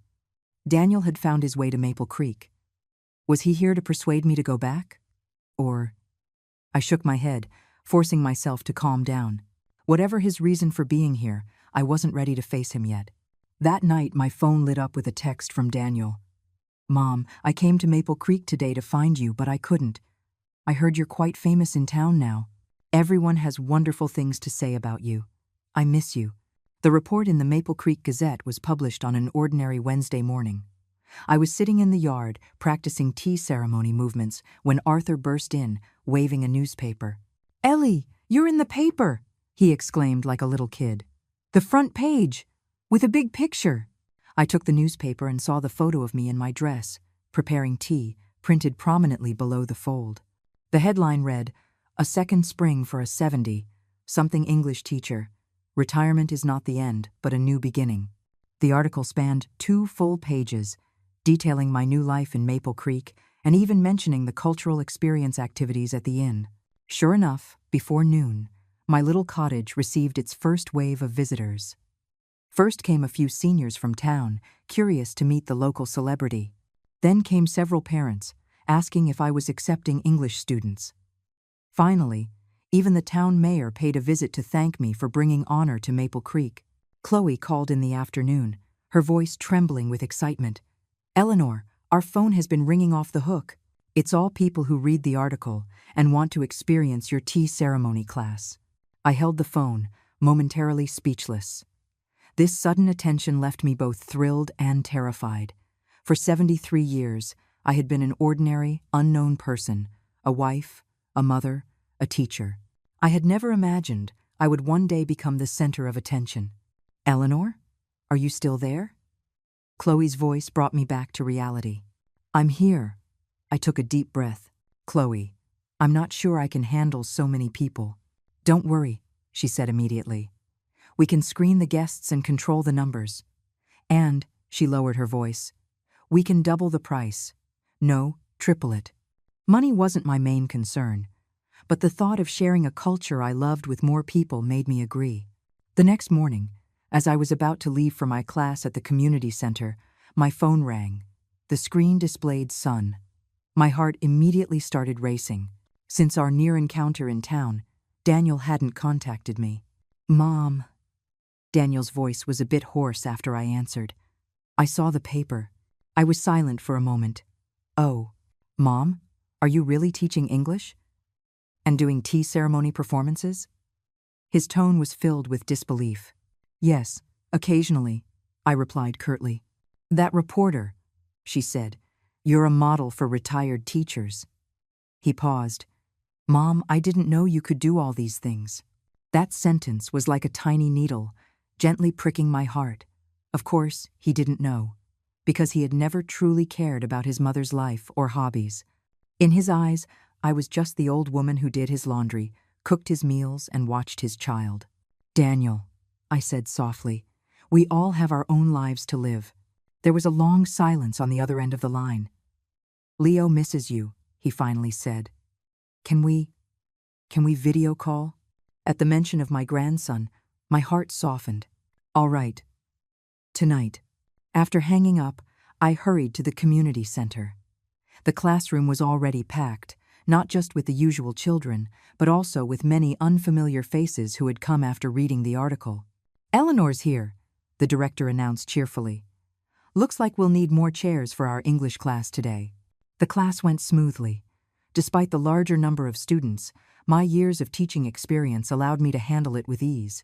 Daniel had found his way to Maple Creek. Was he here to persuade me to go back? Or... I shook my head, forcing myself to calm down. Whatever his reason for being here, I wasn't ready to face him yet. That night, my phone lit up with a text from Daniel. Mom, I came to Maple Creek today to find you, but I couldn't. I heard you're quite famous in town now. Everyone has wonderful things to say about you. I miss you. The report in the Maple Creek Gazette was published on an ordinary Wednesday morning. I was sitting in the yard, practicing tea ceremony movements, when Arthur burst in, waving a newspaper. Ellie, you're in the paper, he exclaimed like a little kid. The front page, with a big picture. I took the newspaper and saw the photo of me in my dress, preparing tea, printed prominently below the fold. The headline read, A Second Spring for a 70-something English teacher. Retirement is not the end, but a new beginning. The article spanned 2 full pages, detailing my new life in Maple Creek and even mentioning the cultural experience activities at the inn. Sure enough, before noon, my little cottage received its first wave of visitors. First came a few seniors from town, curious to meet the local celebrity. Then came several parents, asking if I was accepting English students. Finally, even the town mayor paid a visit to thank me for bringing honor to Maple Creek. Chloe called in the afternoon, her voice trembling with excitement. Eleanor, our phone has been ringing off the hook. It's all people who read the article and want to experience your tea ceremony class. I held the phone, momentarily speechless. This sudden attention left me both thrilled and terrified. For 73 years, I had been an ordinary, unknown person, a wife, a mother, a teacher. I had never imagined I would one day become the center of attention. Eleanor? Are you still there? Chloe's voice brought me back to reality. I'm here. I took a deep breath. Chloe, I'm not sure I can handle so many people. Don't worry, she said immediately. We can screen the guests and control the numbers. And, she lowered her voice, we can double the price. No, triple it. Money wasn't my main concern, but the thought of sharing a culture I loved with more people made me agree. The next morning, as I was about to leave for my class at the community center, my phone rang. The screen displayed Son. My heart immediately started racing. Since our near encounter in town, Daniel hadn't contacted me. Mom. Daniel's voice was a bit hoarse after I answered. I saw the paper. I was silent for a moment. Oh, Mom, are you really teaching English? And doing tea ceremony performances? His tone was filled with disbelief. Yes, occasionally, I replied curtly. That reporter, she said, you're a model for retired teachers. He paused. Mom, I didn't know you could do all these things. That sentence was like a tiny needle, gently pricking my heart. Of course, he didn't know, because he had never truly cared about his mother's life or hobbies. In his eyes, I was just the old woman who did his laundry, cooked his meals, and watched his child. Daniel, I said softly, we all have our own lives to live. There was a long silence on the other end of the line. Leo misses you, he finally said. Can we video call? At the mention of my grandson, my heart softened. All right. Tonight. After hanging up, I hurried to the community center. The classroom was already packed, not just with the usual children, but also with many unfamiliar faces who had come after reading the article. Eleanor's here, the director announced cheerfully. Looks like we'll need more chairs for our English class today. The class went smoothly. Despite the larger number of students, my years of teaching experience allowed me to handle it with ease.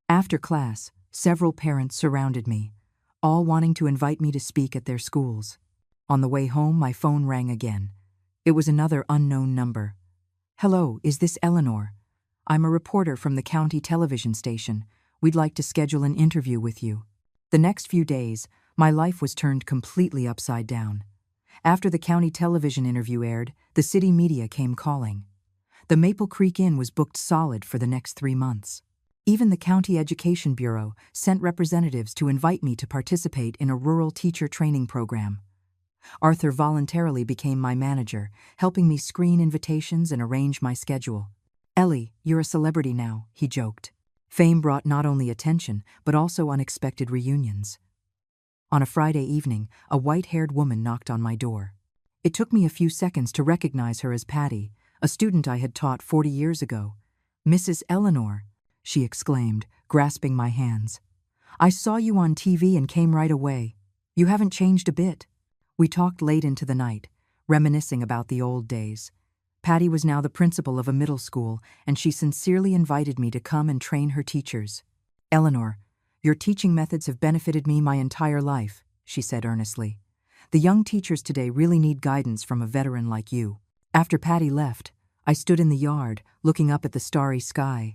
After class, several parents surrounded me, all wanting to invite me to speak at their schools. On the way home, my phone rang again. It was another unknown number. Hello, is this Eleanor? I'm a reporter from the county television station. We'd like to schedule an interview with you. The next few days, my life was turned completely upside down. After the county television interview aired, the city media came calling. The Maple Creek Inn was booked solid for the next 3 months. Even the County Education Bureau sent representatives to invite me to participate in a rural teacher training program. Arthur voluntarily became my manager, helping me screen invitations and arrange my schedule. Ellie, you're a celebrity now, he joked. Fame brought not only attention, but also unexpected reunions. On a Friday evening, a white-haired woman knocked on my door. It took me a few seconds to recognize her as Patty, a student I had taught 40 years ago. Mrs. Eleanor, she exclaimed, grasping my hands. I saw you on TV and came right away. You haven't changed a bit. We talked late into the night, reminiscing about the old days. Patty was now the principal of a middle school, and she sincerely invited me to come and train her teachers. Eleanor, your teaching methods have benefited me my entire life, she said earnestly. The young teachers today really need guidance from a veteran like you. After Patty left, I stood in the yard, looking up at the starry sky.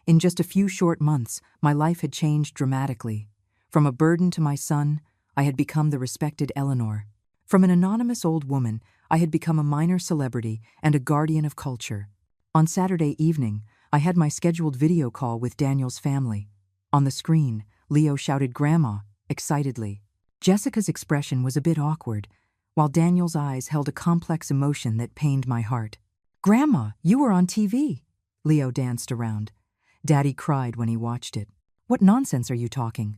In just a few short months, my life had changed dramatically. From a burden to my son, I had become the respected Eleanor. From an anonymous old woman, I had become a minor celebrity and a guardian of culture. On Saturday evening, I had my scheduled video call with Daniel's family. On the screen, Leo shouted "Grandma," excitedly. Jessica's expression was a bit awkward, while Daniel's eyes held a complex emotion that pained my heart. "Grandma, you were on TV!" Leo danced around. Daddy cried when he watched it. "What nonsense are you talking?"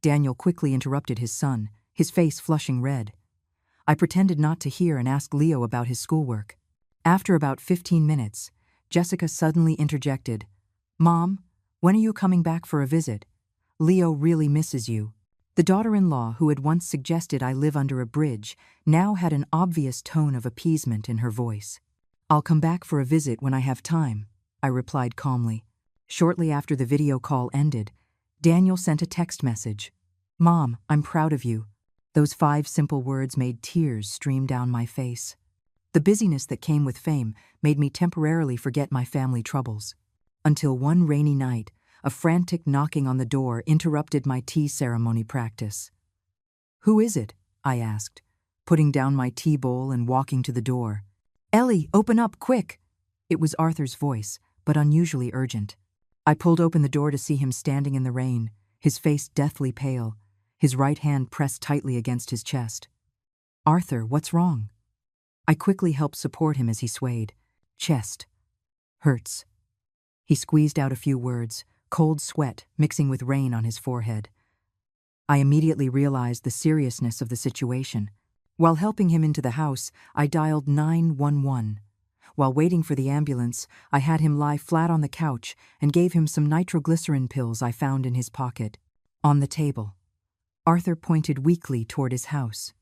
Daniel quickly interrupted his son, his face flushing red. I pretended not to hear and asked Leo about his schoolwork. After about 15 minutes, Jessica suddenly interjected, "Mom, when are you coming back for a visit? Leo really misses you." The daughter-in-law who had once suggested I live under a bridge now had an obvious tone of appeasement in her voice. "I'll come back for a visit when I have time," I replied calmly. Shortly after the video call ended, Daniel sent a text message. "Mom, I'm proud of you. Those 5 simple words made tears stream down my face. The busyness that came with fame made me temporarily forget my family troubles. Until one rainy night, a frantic knocking on the door interrupted my tea ceremony practice. "Who is it?" I asked, putting down my tea bowl and walking to the door. "Ellie, open up, quick!" It was Arthur's voice, but unusually urgent. I pulled open the door to see him standing in the rain, his face deathly pale, his right hand pressed tightly against his chest. "Arthur, what's wrong?" I quickly helped support him as he swayed. "Chest. Hurts." He squeezed out a few words, cold sweat mixing with rain on his forehead. I immediately realized the seriousness of the situation. While helping him into the house, I dialed 911. While waiting for the ambulance, I had him lie flat on the couch and gave him some nitroglycerin pills I found in his pocket. On the table. Arthur pointed weakly toward his house.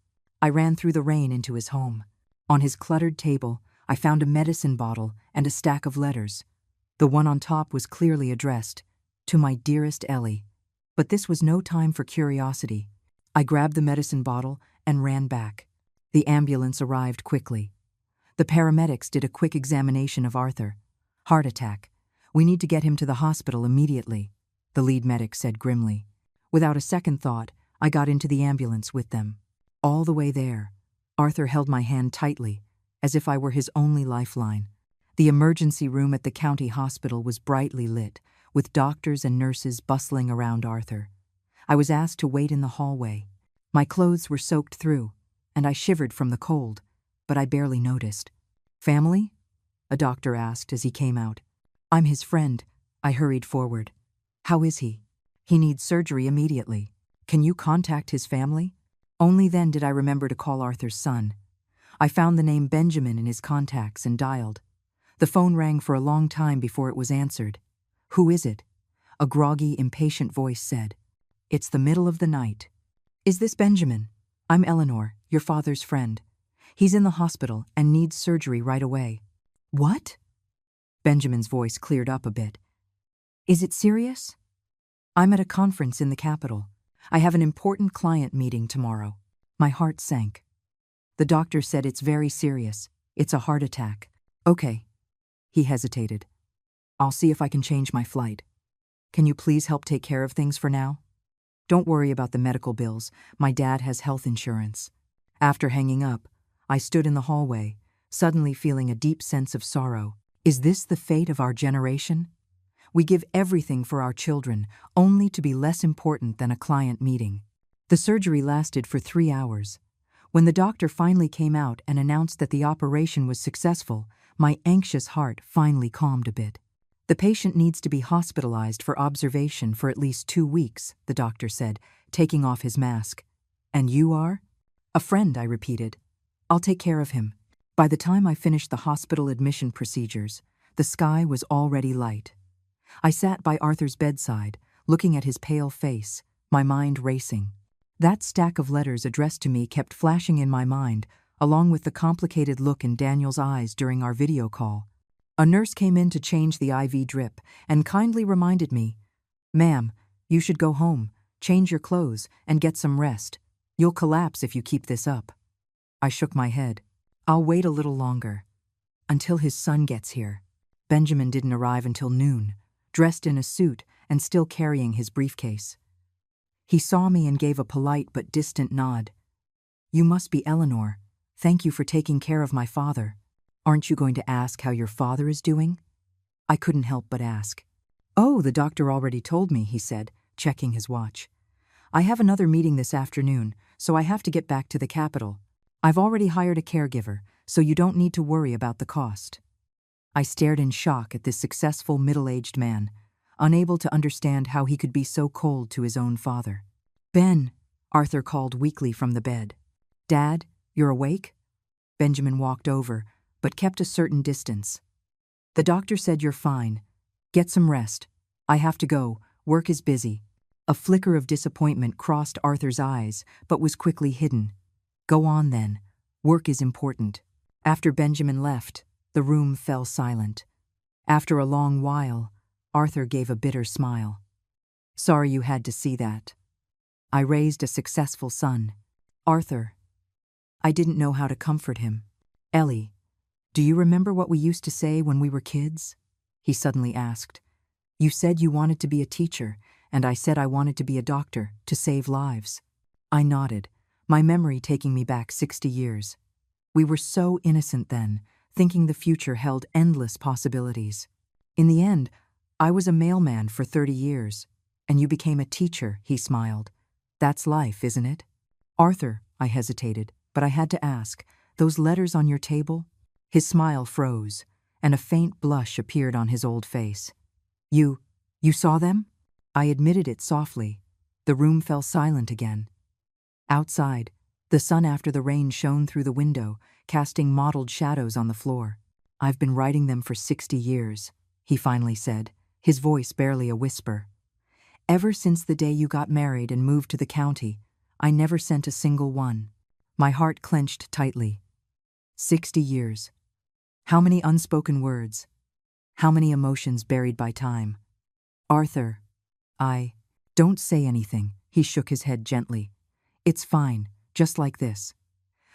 I ran through the rain into his home. On his cluttered table, I found a medicine bottle and a stack of letters. The one on top was clearly addressed, "To my dearest Ellie." But this was no time for curiosity. I grabbed the medicine bottle and ran back. The ambulance arrived quickly. The paramedics did a quick examination of Arthur. "Heart attack. We need to get him to the hospital immediately," the lead medic said grimly. Without a second thought, I got into the ambulance with them. All the way there, Arthur held my hand tightly, as if I were his only lifeline. The emergency room at the county hospital was brightly lit, with doctors and nurses bustling around Arthur. I was asked to wait in the hallway. My clothes were soaked through, and I shivered from the cold, but I barely noticed. "Family?" a doctor asked as he came out. "I'm his friend," I hurried forward. "How is he?" "He needs surgery immediately. Can you contact his family?" Only then did I remember to call Arthur's son. I found the name Benjamin in his contacts and dialed. The phone rang for a long time before it was answered. "Who is it?" a groggy, impatient voice said. "It's the middle of the night." "Is this Benjamin?" "I'm Eleanor, your father's friend. He's in the hospital and needs surgery right away." "What?" Benjamin's voice cleared up a bit. "Is it serious?" "I'm at a conference in the capital. I have an important client meeting tomorrow." My heart sank. The doctor said it's very serious. It's a heart attack. "Okay." He hesitated. "I'll see if I can change my flight. Can you please help take care of things for now?" "Don't worry about the medical bills. My dad has health insurance." After hanging up, I stood in the hallway, suddenly feeling a deep sense of sorrow. Is this the fate of our generation? We give everything for our children, only to be less important than a client meeting. The surgery lasted for 3 hours. When the doctor finally came out and announced that the operation was successful, my anxious heart finally calmed a bit. "The patient needs to be hospitalized for observation for at least 2 weeks, the doctor said, taking off his mask. "And you are?" "A friend," I repeated. "I'll take care of him." By the time I finished the hospital admission procedures, the sky was already light. I sat by Arthur's bedside, looking at his pale face, my mind racing. That stack of letters addressed to me kept flashing in my mind, along with the complicated look in Daniel's eyes during our video call. A nurse came in to change the IV drip and kindly reminded me, "Ma'am, you should go home, change your clothes, and get some rest. You'll collapse if you keep this up." I shook my head. "I'll wait a little longer. Until his son gets here." Benjamin didn't arrive until noon, dressed in a suit and still carrying his briefcase. He saw me and gave a polite but distant nod. "You must be Eleanor. Thank you for taking care of my father. Aren't you going to ask how your father is doing?" I couldn't help but ask. "Oh, the doctor already told me," he said, checking his watch. "I have another meeting this afternoon, so I have to get back to the capital. I've already hired a caregiver, so you don't need to worry about the cost." I stared in shock at this successful middle-aged man, unable to understand how he could be so cold to his own father. "Ben," Arthur called weakly from the bed. "Dad, you're awake?" Benjamin walked over, but kept a certain distance. "The doctor said you're fine. Get some rest. I have to go. Work is busy." A flicker of disappointment crossed Arthur's eyes, but was quickly hidden. "Go on then. Work is important." After Benjamin left, the room fell silent. After a long while, Arthur gave a bitter smile. "Sorry you had to see that. I raised a successful son. Arthur. I didn't know how to comfort him. Ellie, do you remember what we used to say when we were kids? He suddenly asked. You said you wanted to be a teacher, and I said I wanted to be a doctor, to save lives. I nodded, my memory taking me back 60 years. We were so innocent then, thinking the future held endless possibilities. In the end, I was a mailman for 30 years, and you became a teacher, he smiled. That's life, isn't it? Arthur, I hesitated, but I had to ask, those letters on your table? His smile froze, and a faint blush appeared on his old face. You saw them? I admitted it softly. The room fell silent again. Outside, the sun after the rain shone through the window, casting mottled shadows on the floor. I've been writing them for 60 years, he finally said, his voice barely a whisper. Ever since the day you got married and moved to the county, I never sent a single one. My heart clenched tightly. 60 years. How many unspoken words? How many emotions buried by time? Arthur, don't say anything, he shook his head gently. It's fine, just like this.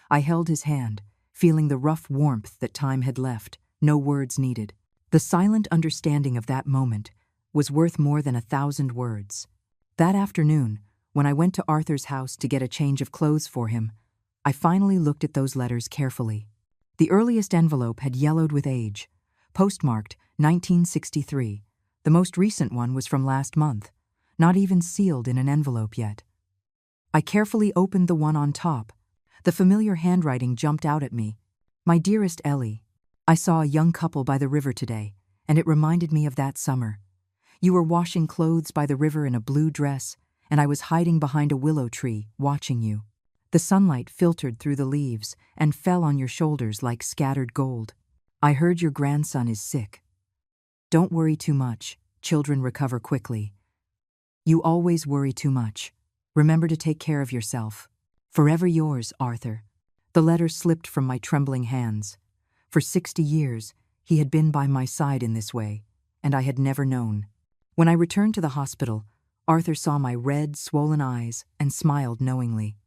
I held his hand, feeling the rough warmth that time had left, no words needed. The silent understanding of that moment was worth more than 1,000 words. That afternoon, when I went to Arthur's house to get a change of clothes for him, I finally looked at those letters carefully. The earliest envelope had yellowed with age, postmarked 1963. The most recent one was from last month, not even sealed in an envelope yet. I carefully opened the one on top. The familiar handwriting jumped out at me. My dearest Ellie, I saw a young couple by the river today, and it reminded me of that summer. You were washing clothes by the river in a blue dress, and I was hiding behind a willow tree, watching you. The sunlight filtered through the leaves and fell on your shoulders like scattered gold. I heard your grandson is sick. Don't worry too much. Children recover quickly. You always worry too much. Remember to take care of yourself. Forever yours, Arthur. The letter slipped from my trembling hands. For 60 years, he had been by my side in this way, and I had never known. When I returned to the hospital, Arthur saw my red, swollen eyes and smiled knowingly.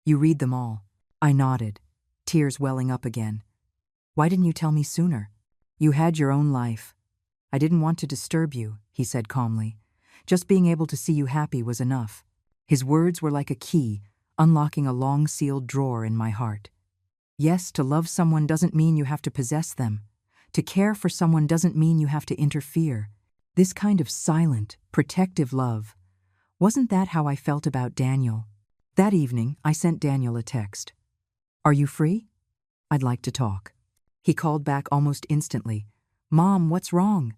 You read them all. I nodded, tears welling up again. Why didn't you tell me sooner? You had your own life. I didn't want to disturb you, he said calmly. Just being able to see you happy was enough. His words were like a key, unlocking a long-sealed drawer in my heart. Yes, to love someone doesn't mean you have to possess them. To care for someone doesn't mean you have to interfere. This kind of silent, protective love. Wasn't that how I felt about Daniel? That evening, I sent Daniel a text. Are you free? I'd like to talk. He called back almost instantly. Mom, what's wrong?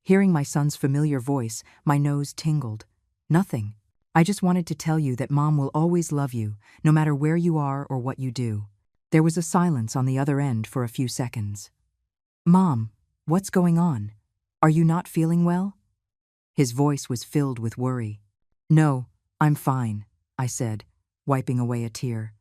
Hearing my son's familiar voice, my nose tingled. Nothing. I just wanted to tell you that Mom will always love you, no matter where you are or what you do. There was a silence on the other end for a few seconds. Mom, what's going on? Are you not feeling well? His voice was filled with worry. No, I'm fine, I said, wiping away a tear.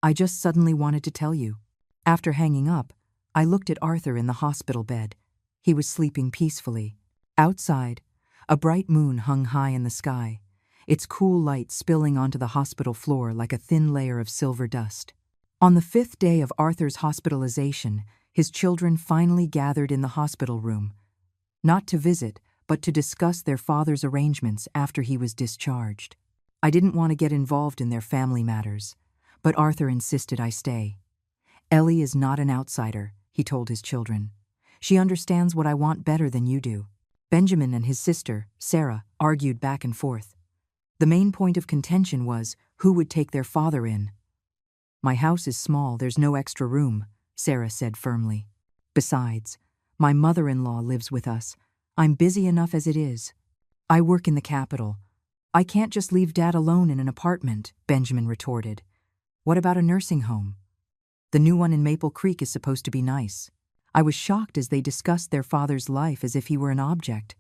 I just suddenly wanted to tell you. After hanging up, I looked at Arthur in the hospital bed. He was sleeping peacefully. Outside, a bright moon hung high in the sky, its cool light spilling onto the hospital floor like a thin layer of silver dust. On the 5th day of Arthur's hospitalization, his children finally gathered in the hospital room, not to visit, but to discuss their father's arrangements after he was discharged. I didn't want to get involved in their family matters, but Arthur insisted I stay. Ellie is not an outsider, he told his children. She understands what I want better than you do. Benjamin and his sister, Sarah, argued back and forth. The main point of contention was who would take their father in. My house is small, there's no extra room, Sarah said firmly. Besides, my mother-in-law lives with us. I'm busy enough as it is. I work in the capital. I can't just leave Dad alone in an apartment, Benjamin retorted. What about a nursing home? The new one in Maple Creek is supposed to be nice. I was shocked as they discussed their father's life as if he were an object.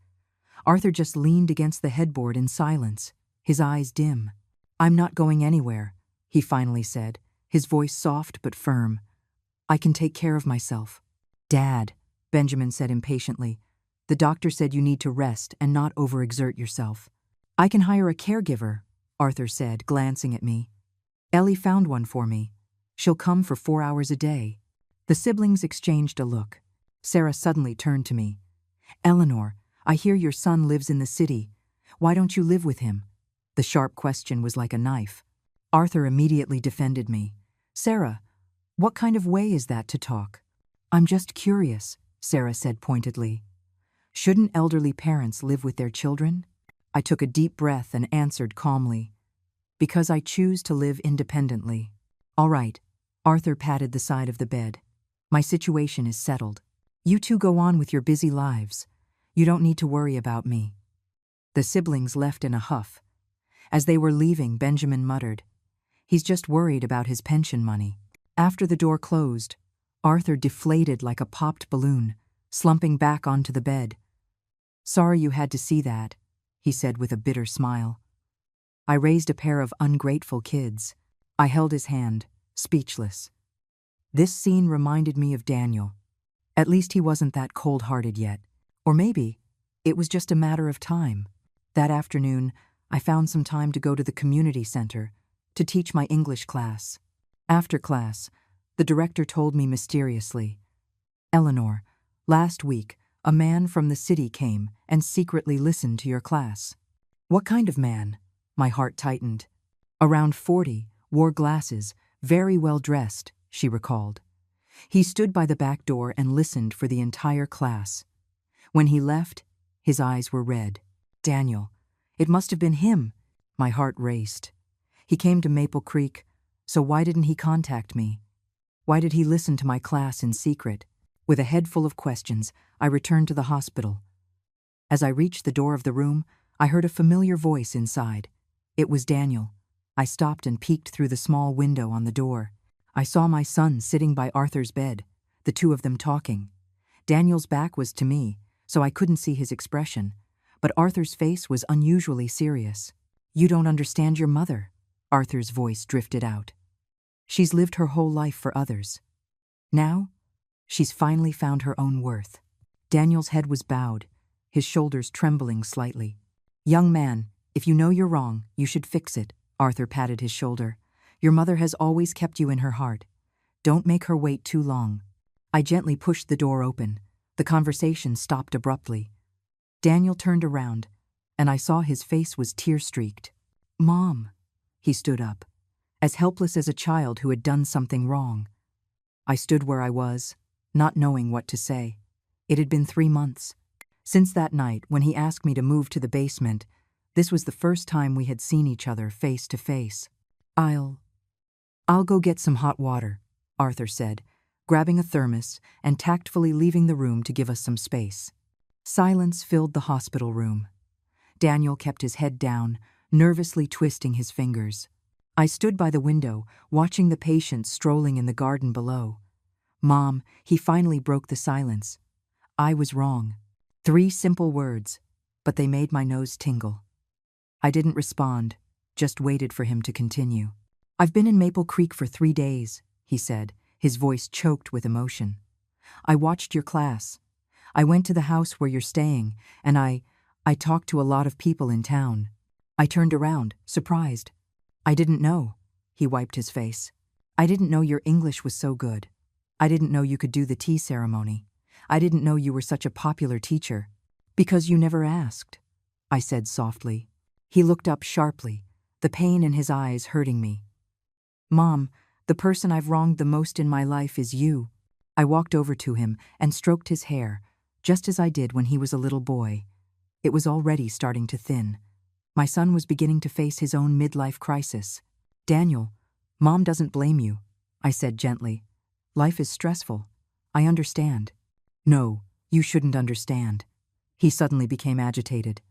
Arthur just leaned against the headboard in silence, his eyes dim. I'm not going anywhere, he finally said, his voice soft but firm. I can take care of myself. Dad, Benjamin said impatiently, the doctor said you need to rest and not overexert yourself. I can hire a caregiver, Arthur said, glancing at me. Ellie found one for me. She'll come for 4 hours a day." The siblings exchanged a look. Sarah suddenly turned to me. "Eleanor, I hear your son lives in the city. Why don't you live with him?" The sharp question was like a knife. Arthur immediately defended me. "Sarah, what kind of way is that to talk?" "I'm just curious," Sarah said pointedly. "Shouldn't elderly parents live with their children?" I took a deep breath and answered calmly, "Because I choose to live independently." "All right." Arthur patted the side of the bed. "My situation is settled. You two go on with your busy lives. You don't need to worry about me." The siblings left in a huff. As they were leaving, Benjamin muttered, "He's just worried about his pension money." After the door closed, Arthur deflated like a popped balloon, slumping back onto the bed. "Sorry you had to see that," he said with a bitter smile. "I raised a pair of ungrateful kids." I held his hand, speechless. This scene reminded me of Daniel. At least he wasn't that cold-hearted yet. Or maybe it was just a matter of time. That afternoon, I found some time to go to the community center to teach my English class. After class, the director told me mysteriously, "Eleanor, last week, a man from the city came and secretly listened to your class." "What kind of man?" My heart tightened. "Around 40, wore glasses, very well dressed," she recalled. "He stood by the back door and listened for the entire class. When he left, his eyes were red." "Daniel. It must have been him." My heart raced. "He came to Maple Creek, so why didn't he contact me? Why did he listen to my class in secret?" With a head full of questions, I returned to the hospital. As I reached the door of the room, I heard a familiar voice inside. It was Daniel. I stopped and peeked through the small window on the door. I saw my son sitting by Arthur's bed, the two of them talking. Daniel's back was to me, so I couldn't see his expression, but Arthur's face was unusually serious. "You don't understand your mother," Arthur's voice drifted out. "She's lived her whole life for others. Now, she's finally found her own worth." Daniel's head was bowed, his shoulders trembling slightly. "Young man, if you know you're wrong, you should fix it," Arthur patted his shoulder. "Your mother has always kept you in her heart. Don't make her wait too long." I gently pushed the door open. The conversation stopped abruptly. Daniel turned around, and I saw his face was tear-streaked. "Mom." He stood up, as helpless as a child who had done something wrong. I stood where I was, not knowing what to say. It had been 3 months. Since that night, when he asked me to move to the basement, this was the first time we had seen each other face to face. I'll go get some hot water," Arthur said, grabbing a thermos and tactfully leaving the room to give us some space. Silence filled the hospital room. Daniel kept his head down, nervously twisting his fingers. I stood by the window, watching the patients strolling in the garden below. "Mom," he finally broke the silence. "I was wrong." 3 simple words, but they made my nose tingle. I didn't respond, just waited for him to continue. "I've been in Maple Creek for 3 days," he said, his voice choked with emotion. "I watched your class. I went to the house where you're staying, and I talked to a lot of people in town." I turned around, surprised. "I didn't know." He wiped his face. "I didn't know your English was so good. I didn't know you could do the tea ceremony. I didn't know you were such a popular teacher." "Because you never asked," I said softly. He looked up sharply, the pain in his eyes hurting me. "Mom, the person I've wronged the most in my life is you." I walked over to him and stroked his hair, just as I did when he was a little boy. It was already starting to thin. My son was beginning to face his own midlife crisis. "Daniel, Mom doesn't blame you," I said gently. "Life is stressful. I understand." "No, you shouldn't understand." He suddenly became agitated.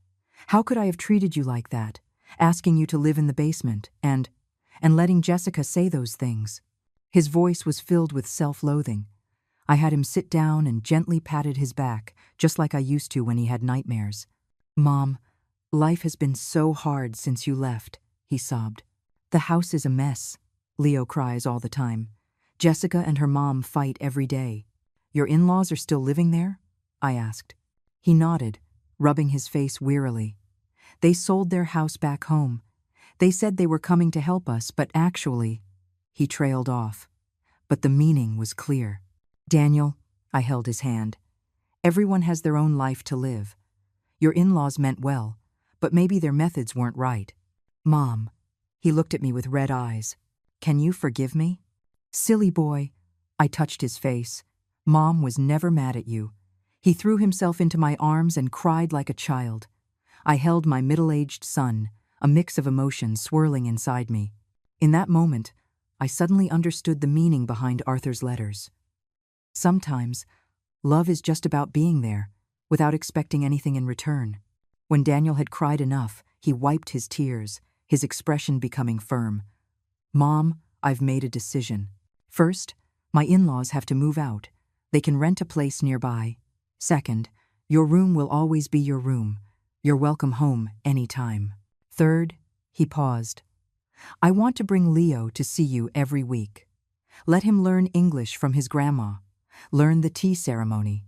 "How could I have treated you like that, asking you to live in the basement, and letting Jessica say those things?" His voice was filled with self-loathing. I had him sit down and gently patted his back, just like I used to when he had nightmares. "Mom, life has been so hard since you left," he sobbed. "The house is a mess. Leo cries all the time. Jessica and her mom fight every day." "Your in-laws are still living there?" I asked. He nodded, rubbing his face wearily. "They sold their house back home. They said they were coming to help us, but actually, he trailed off. But the meaning was clear. Daniel, I held his hand. Everyone has their own life to live. Your in-laws meant well, but maybe their methods weren't right. Mom, he looked at me with red eyes. Can you forgive me? Silly boy. I touched his face. Mom was never mad at you. He threw himself into my arms and cried like a child. I held my middle-aged son, a mix of emotions swirling inside me. In that moment, I suddenly understood the meaning behind Arthur's letters. Sometimes, love is just about being there, without expecting anything in return. When Daniel had cried enough, he wiped his tears, his expression becoming firm. Mom, I've made a decision. First, my in-laws have to move out. They can rent a place nearby. Second, your room will always be your room. You're welcome home anytime. Third, he paused. I want to bring Leo to see you every week. Let him learn English from his grandma. Learn the tea ceremony.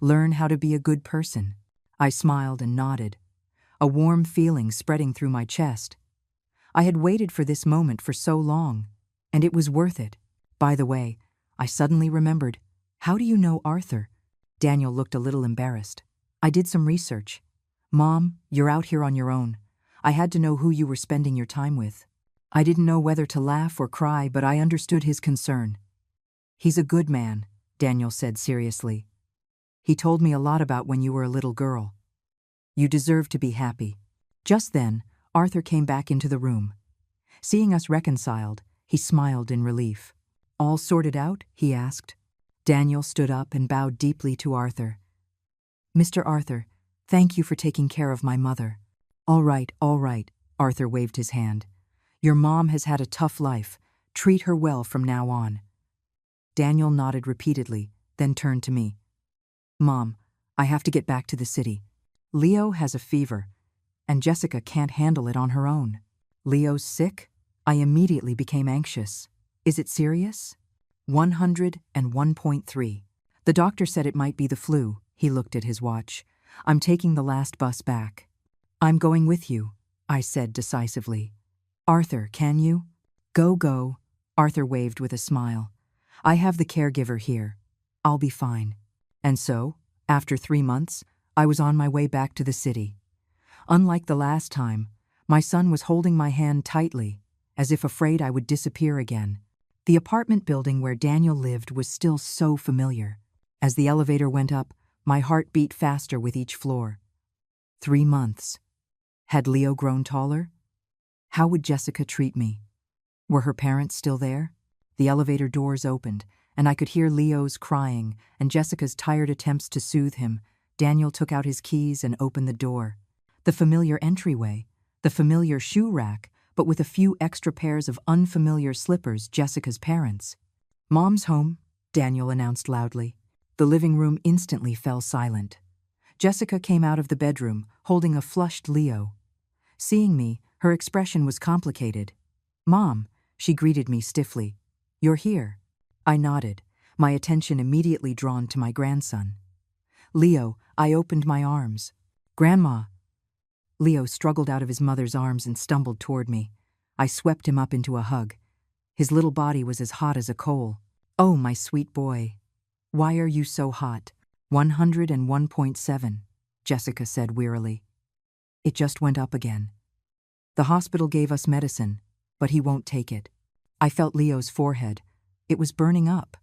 Learn how to be a good person. I smiled and nodded, a warm feeling spreading through my chest. I had waited for this moment for so long, and it was worth it. By the way, I suddenly remembered. How do you know Arthur? Daniel looked a little embarrassed. I did some research. Mom, you're out here on your own. I had to know who you were spending your time with. I didn't know whether to laugh or cry, but I understood his concern. He's a good man, Daniel said seriously. He told me a lot about when you were a little girl. You deserve to be happy. Just then, Arthur came back into the room. Seeing us reconciled, he smiled in relief. All sorted out? He asked. Daniel stood up and bowed deeply to Arthur. Mr. Arthur, thank you for taking care of my mother. All right, Arthur waved his hand. Your mom has had a tough life. Treat her well from now on. Daniel nodded repeatedly, then turned to me. Mom, I have to get back to the city. Leo has a fever, and Jessica can't handle it on her own. Leo's sick? I immediately became anxious. Is it serious? 101.3. The doctor said it might be the flu. He looked at his watch. I'm taking the last bus back. I'm going with you, I said decisively. Arthur, can you? Go. Arthur waved with a smile. I have the caregiver here. I'll be fine. And so, after 3 months, I was on my way back to the city. Unlike the last time, my son was holding my hand tightly, as if afraid I would disappear again. The apartment building where Daniel lived was still so familiar. As the elevator went up, my heart beat faster with each floor. 3 months. Had Leo grown taller? How would Jessica treat me? Were her parents still there? The elevator doors opened, and I could hear Leo's crying and Jessica's tired attempts to soothe him. Daniel took out his keys and opened the door. The familiar entryway, the familiar shoe rack, but with a few extra pairs of unfamiliar slippers, Jessica's parents. Mom's home, Daniel announced loudly. The living room instantly fell silent. Jessica came out of the bedroom, holding a flushed Leo. Seeing me, her expression was complicated. Mom, she greeted me stiffly. You're here. I nodded, my attention immediately drawn to my grandson. Leo, I opened my arms. Grandma. Leo struggled out of his mother's arms and stumbled toward me. I swept him up into a hug. His little body was as hot as a coal. Oh, my sweet boy. Why are you so hot? 101.7, Jessica said wearily. It just went up again. The hospital gave us medicine, but he won't take it. I felt Leo's forehead. It was burning up.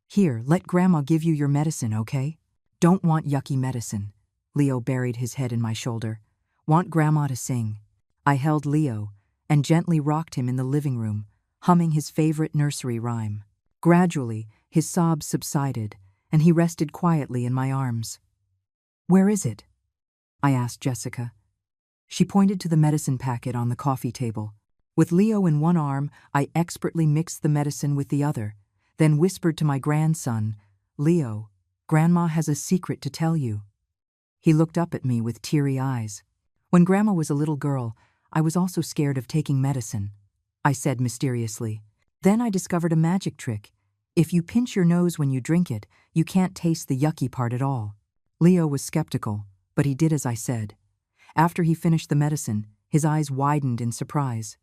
Here, let Grandma give you your medicine, okay? Don't want yucky medicine. Leo buried his head in my shoulder. Want Grandma to sing. I held Leo and gently rocked him in the living room, humming his favorite nursery rhyme. Gradually, his sobs subsided, and he rested quietly in my arms. Where is it? I asked Jessica. She pointed to the medicine packet on the coffee table. With Leo in one arm, I expertly mixed the medicine with the other, then whispered to my grandson, Leo, Grandma has a secret to tell you. He looked up at me with teary eyes. When Grandma was a little girl, I was also scared of taking medicine, I said mysteriously. Then I discovered a magic trick. If you pinch your nose when you drink it, you can't taste the yucky part at all. Leo was skeptical, but he did as I said. After he finished the medicine, His eyes widened in surprise.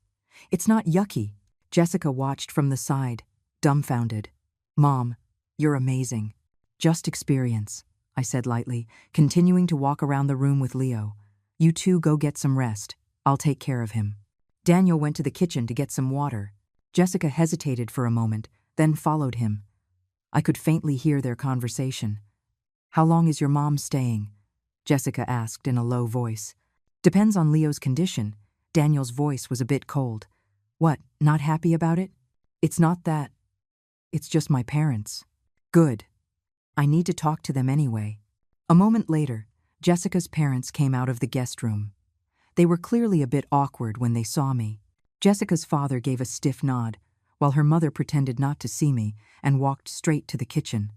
It's not yucky. Jessica watched from the side, dumbfounded. Mom, you're amazing. Just experience, I said lightly, continuing to walk around the room with Leo. You two go get some rest. I'll take care of him. Daniel went to the kitchen to get some water. Jessica hesitated for a moment, then followed him. I could faintly hear their conversation. How long is your mom staying? Jessica asked in a low voice. Depends on Leo's condition. Daniel's voice was a bit cold. What, not happy about it? It's not that. It's just my parents. Good. I need to talk to them anyway. A moment later, Jessica's parents came out of the guest room. They were clearly a bit awkward when they saw me. Jessica's father gave a stiff nod, while her mother pretended not to see me and walked straight to the kitchen.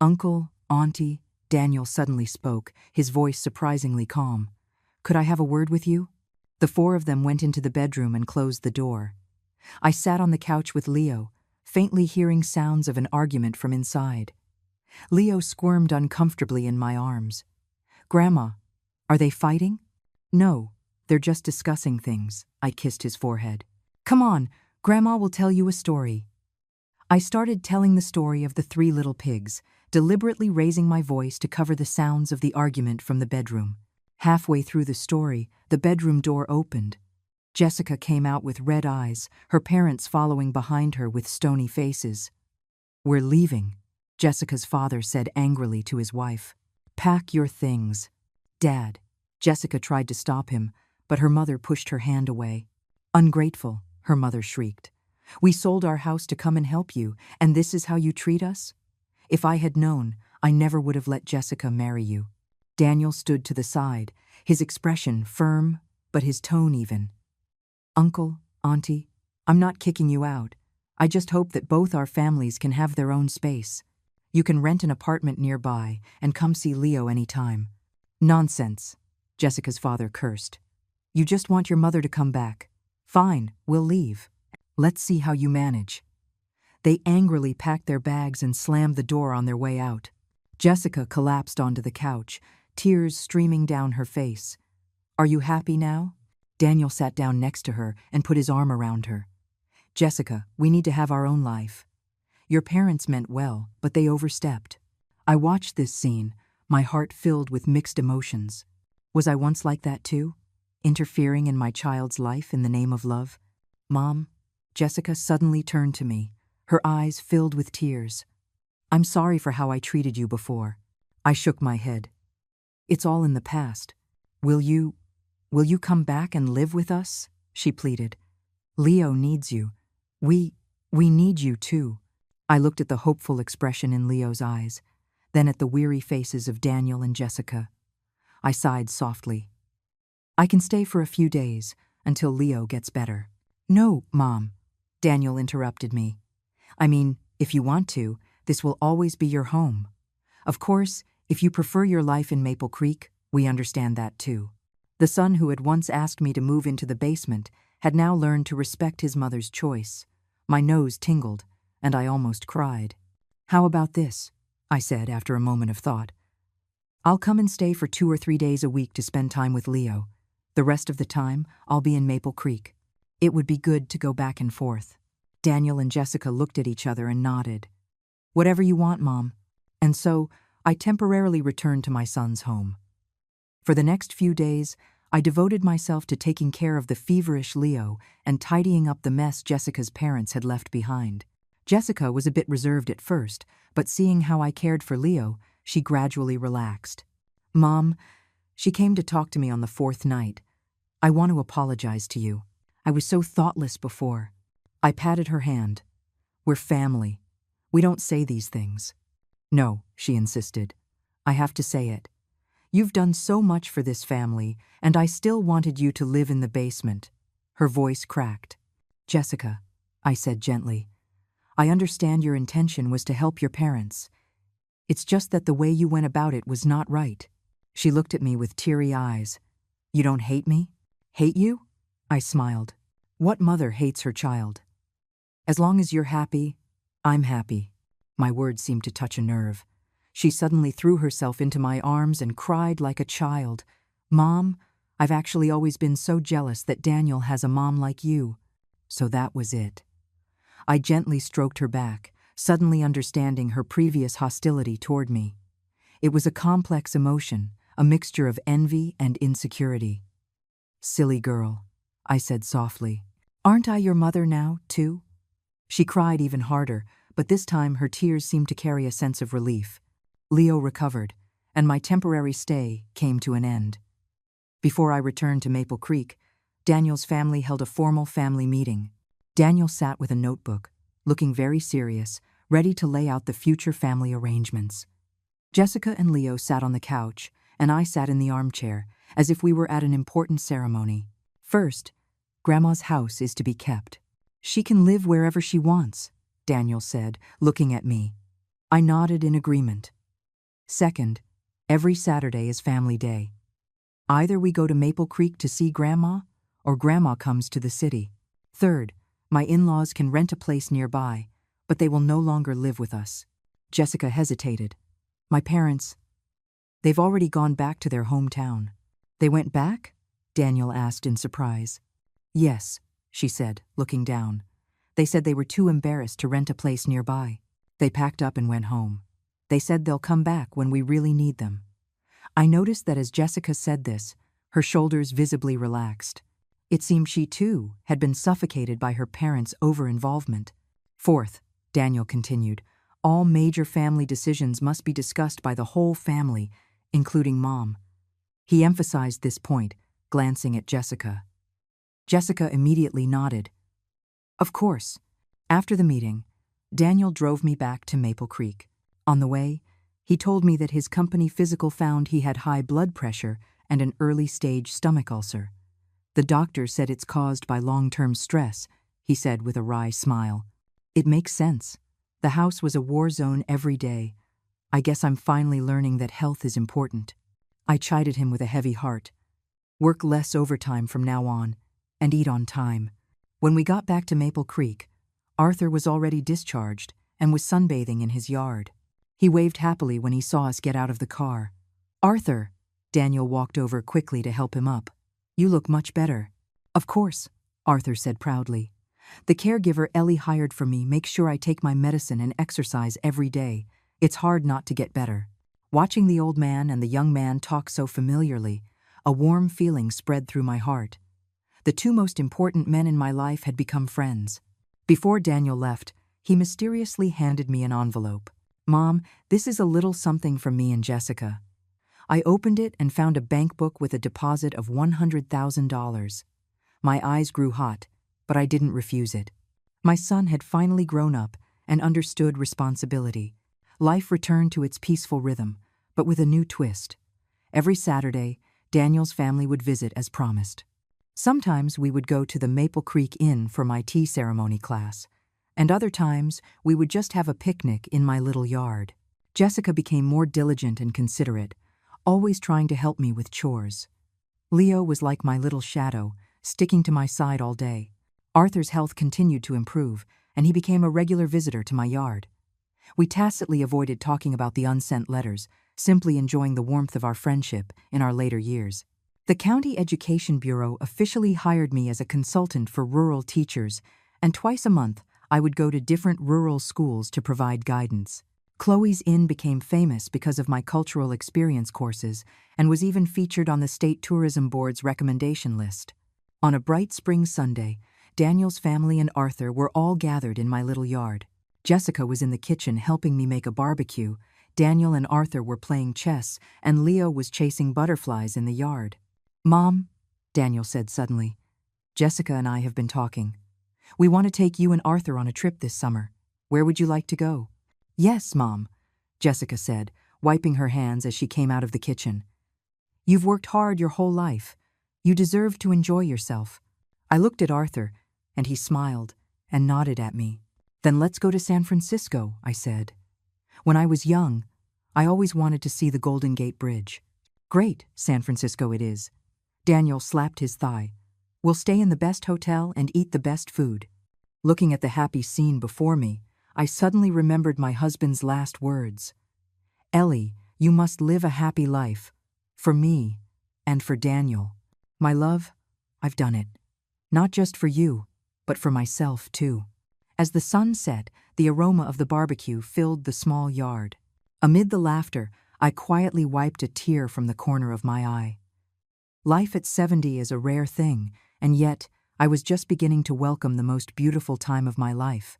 Uncle, Auntie, Daniel suddenly spoke, his voice surprisingly calm. Could I have a word with you? The four of them went into the bedroom and closed the door. I sat on the couch with Leo, faintly hearing sounds of an argument from inside. Leo squirmed uncomfortably in my arms. Grandma, are they fighting? No, they're just discussing things. I kissed his forehead. Come on, Grandma will tell you a story. I started telling the story of the 3 little pigs, deliberately raising my voice to cover the sounds of the argument from the bedroom. Halfway through the story, the bedroom door opened. Jessica came out with red eyes, her parents following behind her with stony faces. We're leaving, Jessica's father said angrily to his wife. Pack your things. Dad. Jessica tried to stop him, but her mother pushed her hand away. Ungrateful, her mother shrieked. We sold our house to come and help you, and this is how you treat us? If I had known, I never would have let Jessica marry you. Daniel stood to the side, his expression firm, but his tone even. Uncle, Auntie, I'm not kicking you out. I just hope that both our families can have their own space. You can rent an apartment nearby and come see Leo anytime. Nonsense, Jessica's father cursed. You just want your mother to come back. Fine, we'll leave. Let's see how you manage. They angrily packed their bags and slammed the door on their way out. Jessica collapsed onto the couch, tears streaming down her face. Are you happy now? Daniel sat down next to her and put his arm around her. Jessica, we need to have our own life. Your parents meant well, but they overstepped. I watched this scene, my heart filled with mixed emotions. Was I once like that too? Interfering in my child's life in the name of love? Mom, Jessica suddenly turned to me, her eyes filled with tears. I'm sorry for how I treated you before. I shook my head. It's all in the past. Will you come back and live with us? She pleaded. Leo needs you. We need you too. I looked at the hopeful expression in Leo's eyes, then at the weary faces of Daniel and Jessica. I sighed softly. I can stay for a few days, until Leo gets better. No, Mom, Daniel interrupted me. I mean, if you want to, this will always be your home. Of course, if you prefer your life in Maple Creek, we understand that too. The son who had once asked me to move into the basement had now learned to respect his mother's choice. My nose tingled, and I almost cried. How about this? I said after a moment of thought. I'll come and stay for 2 or 3 days a week to spend time with Leo. The rest of the time, I'll be in Maple Creek. It would be good to go back and forth. Daniel and Jessica looked at each other and nodded. Whatever you want, Mom. And so, I temporarily returned to my son's home. For the next few days, I devoted myself to taking care of the feverish Leo and tidying up the mess Jessica's parents had left behind. Jessica was a bit reserved at first, but seeing how I cared for Leo, she gradually relaxed. Mom, she came to talk to me on the 4th night. I want to apologize to you. I was so thoughtless before. I patted her hand. We're family. We don't say these things. No, she insisted. I have to say it. You've done so much for this family, and I still wanted you to live in the basement. Her voice cracked. Jessica, I said gently, I understand your intention was to help your parents. It's just that the way you went about it was not right. She looked at me with teary eyes. You don't hate me? Hate you? I smiled. What mother hates her child? As long as you're happy, I'm happy. My words seemed to touch a nerve. She suddenly threw herself into my arms and cried like a child. Mom, I've actually always been so jealous that Daniel has a mom like you." So that was it. I gently stroked her back, suddenly understanding her previous hostility toward me. It was a complex emotion, a mixture of envy and insecurity. "Silly girl," I said softly. "Aren't I your mother now, too?" She cried even harder, but this time her tears seemed to carry a sense of relief. Leo recovered, and my temporary stay came to an end. Before I returned to Maple Creek, Daniel's family held a formal family meeting. Daniel sat with a notebook, looking very serious, ready to lay out the future family arrangements. Jessica and Leo sat on the couch, and I sat in the armchair, as if we were at an important ceremony. "First, Grandma's house is to be kept. She can live wherever she wants," Daniel said, looking at me. I nodded in agreement. "Second, every Saturday is family day. Either we go to Maple Creek to see Grandma, or Grandma comes to the city. Third, my in-laws can rent a place nearby, but they will no longer live with us." Jessica hesitated. "My parents, they've already gone back to their hometown." "They went back?" Daniel asked in surprise. "Yes," she said, looking down. "They said they were too embarrassed to rent a place nearby. They packed up and went home. They said they'll come back when we really need them." I noticed that as Jessica said this, her shoulders visibly relaxed. It seemed she, too, had been suffocated by her parents' over-involvement. "Fourth," Daniel continued, "all major family decisions must be discussed by the whole family, including Mom." He emphasized this point, glancing at Jessica. Jessica immediately nodded. "Of course." After the meeting, Daniel drove me back to Maple Creek. On the way, he told me that his company physical found he had high blood pressure and an early-stage stomach ulcer. "The doctor said it's caused by long-term stress," he said with a wry smile. "It makes sense. The house was a war zone every day. I guess I'm finally learning that health is important." I chided him with a heavy heart. "Work less overtime from now on, and eat on time." When we got back to Maple Creek, Arthur was already discharged and was sunbathing in his yard. He waved happily when he saw us get out of the car. "Arthur," Daniel walked over quickly to help him up. "You look much better." "Of course," Arthur said proudly. "The caregiver Ellie hired for me makes sure I take my medicine and exercise every day. It's hard not to get better." Watching the old man and the young man talk so familiarly, a warm feeling spread through my heart. The two most important men in my life had become friends. Before Daniel left, he mysteriously handed me an envelope. "Mom, this is a little something from me and Jessica." I opened it and found a bank book with a deposit of $100,000. My eyes grew hot, but I didn't refuse it. My son had finally grown up and understood responsibility. Life returned to its peaceful rhythm, but with a new twist. Every Saturday, Daniel's family would visit as promised. Sometimes we would go to the Maple Creek Inn for my tea ceremony class, and other times we would just have a picnic in my little yard. Jessica became more diligent and considerate, always trying to help me with chores. Leo was like my little shadow, sticking to my side all day. Arthur's health continued to improve, and he became a regular visitor to my yard. We tacitly avoided talking about the unsent letters, simply enjoying the warmth of our friendship in our later years. The County Education Bureau officially hired me as a consultant for rural teachers, and twice a month I would go to different rural schools to provide guidance. Chloe's Inn became famous because of my cultural experience courses and was even featured on the State Tourism Board's recommendation list. On a bright spring Sunday, Daniel's family and Arthur were all gathered in my little yard. Jessica was in the kitchen helping me make a barbecue, Daniel and Arthur were playing chess, and Leo was chasing butterflies in the yard. "Mom," Daniel said suddenly, "Jessica and I have been talking. We want to take you and Arthur on a trip this summer. Where would you like to go?" "Yes, Mom," Jessica said, wiping her hands as she came out of the kitchen. "You've worked hard your whole life. You deserve to enjoy yourself." I looked at Arthur, and he smiled and nodded at me. "Then let's go to San Francisco," I said. "When I was young, I always wanted to see the Golden Gate Bridge." "Great, San Francisco it is." Daniel slapped his thigh. "We'll stay in the best hotel and eat the best food." Looking at the happy scene before me, I suddenly remembered my husband's last words. "Ellie, you must live a happy life. For me, and for Daniel." My love, I've done it. Not just for you, but for myself too. As the sun set, the aroma of the barbecue filled the small yard. Amid the laughter, I quietly wiped a tear from the corner of my eye. Life at 70 is a rare thing, and yet I was just beginning to welcome the most beautiful time of my life.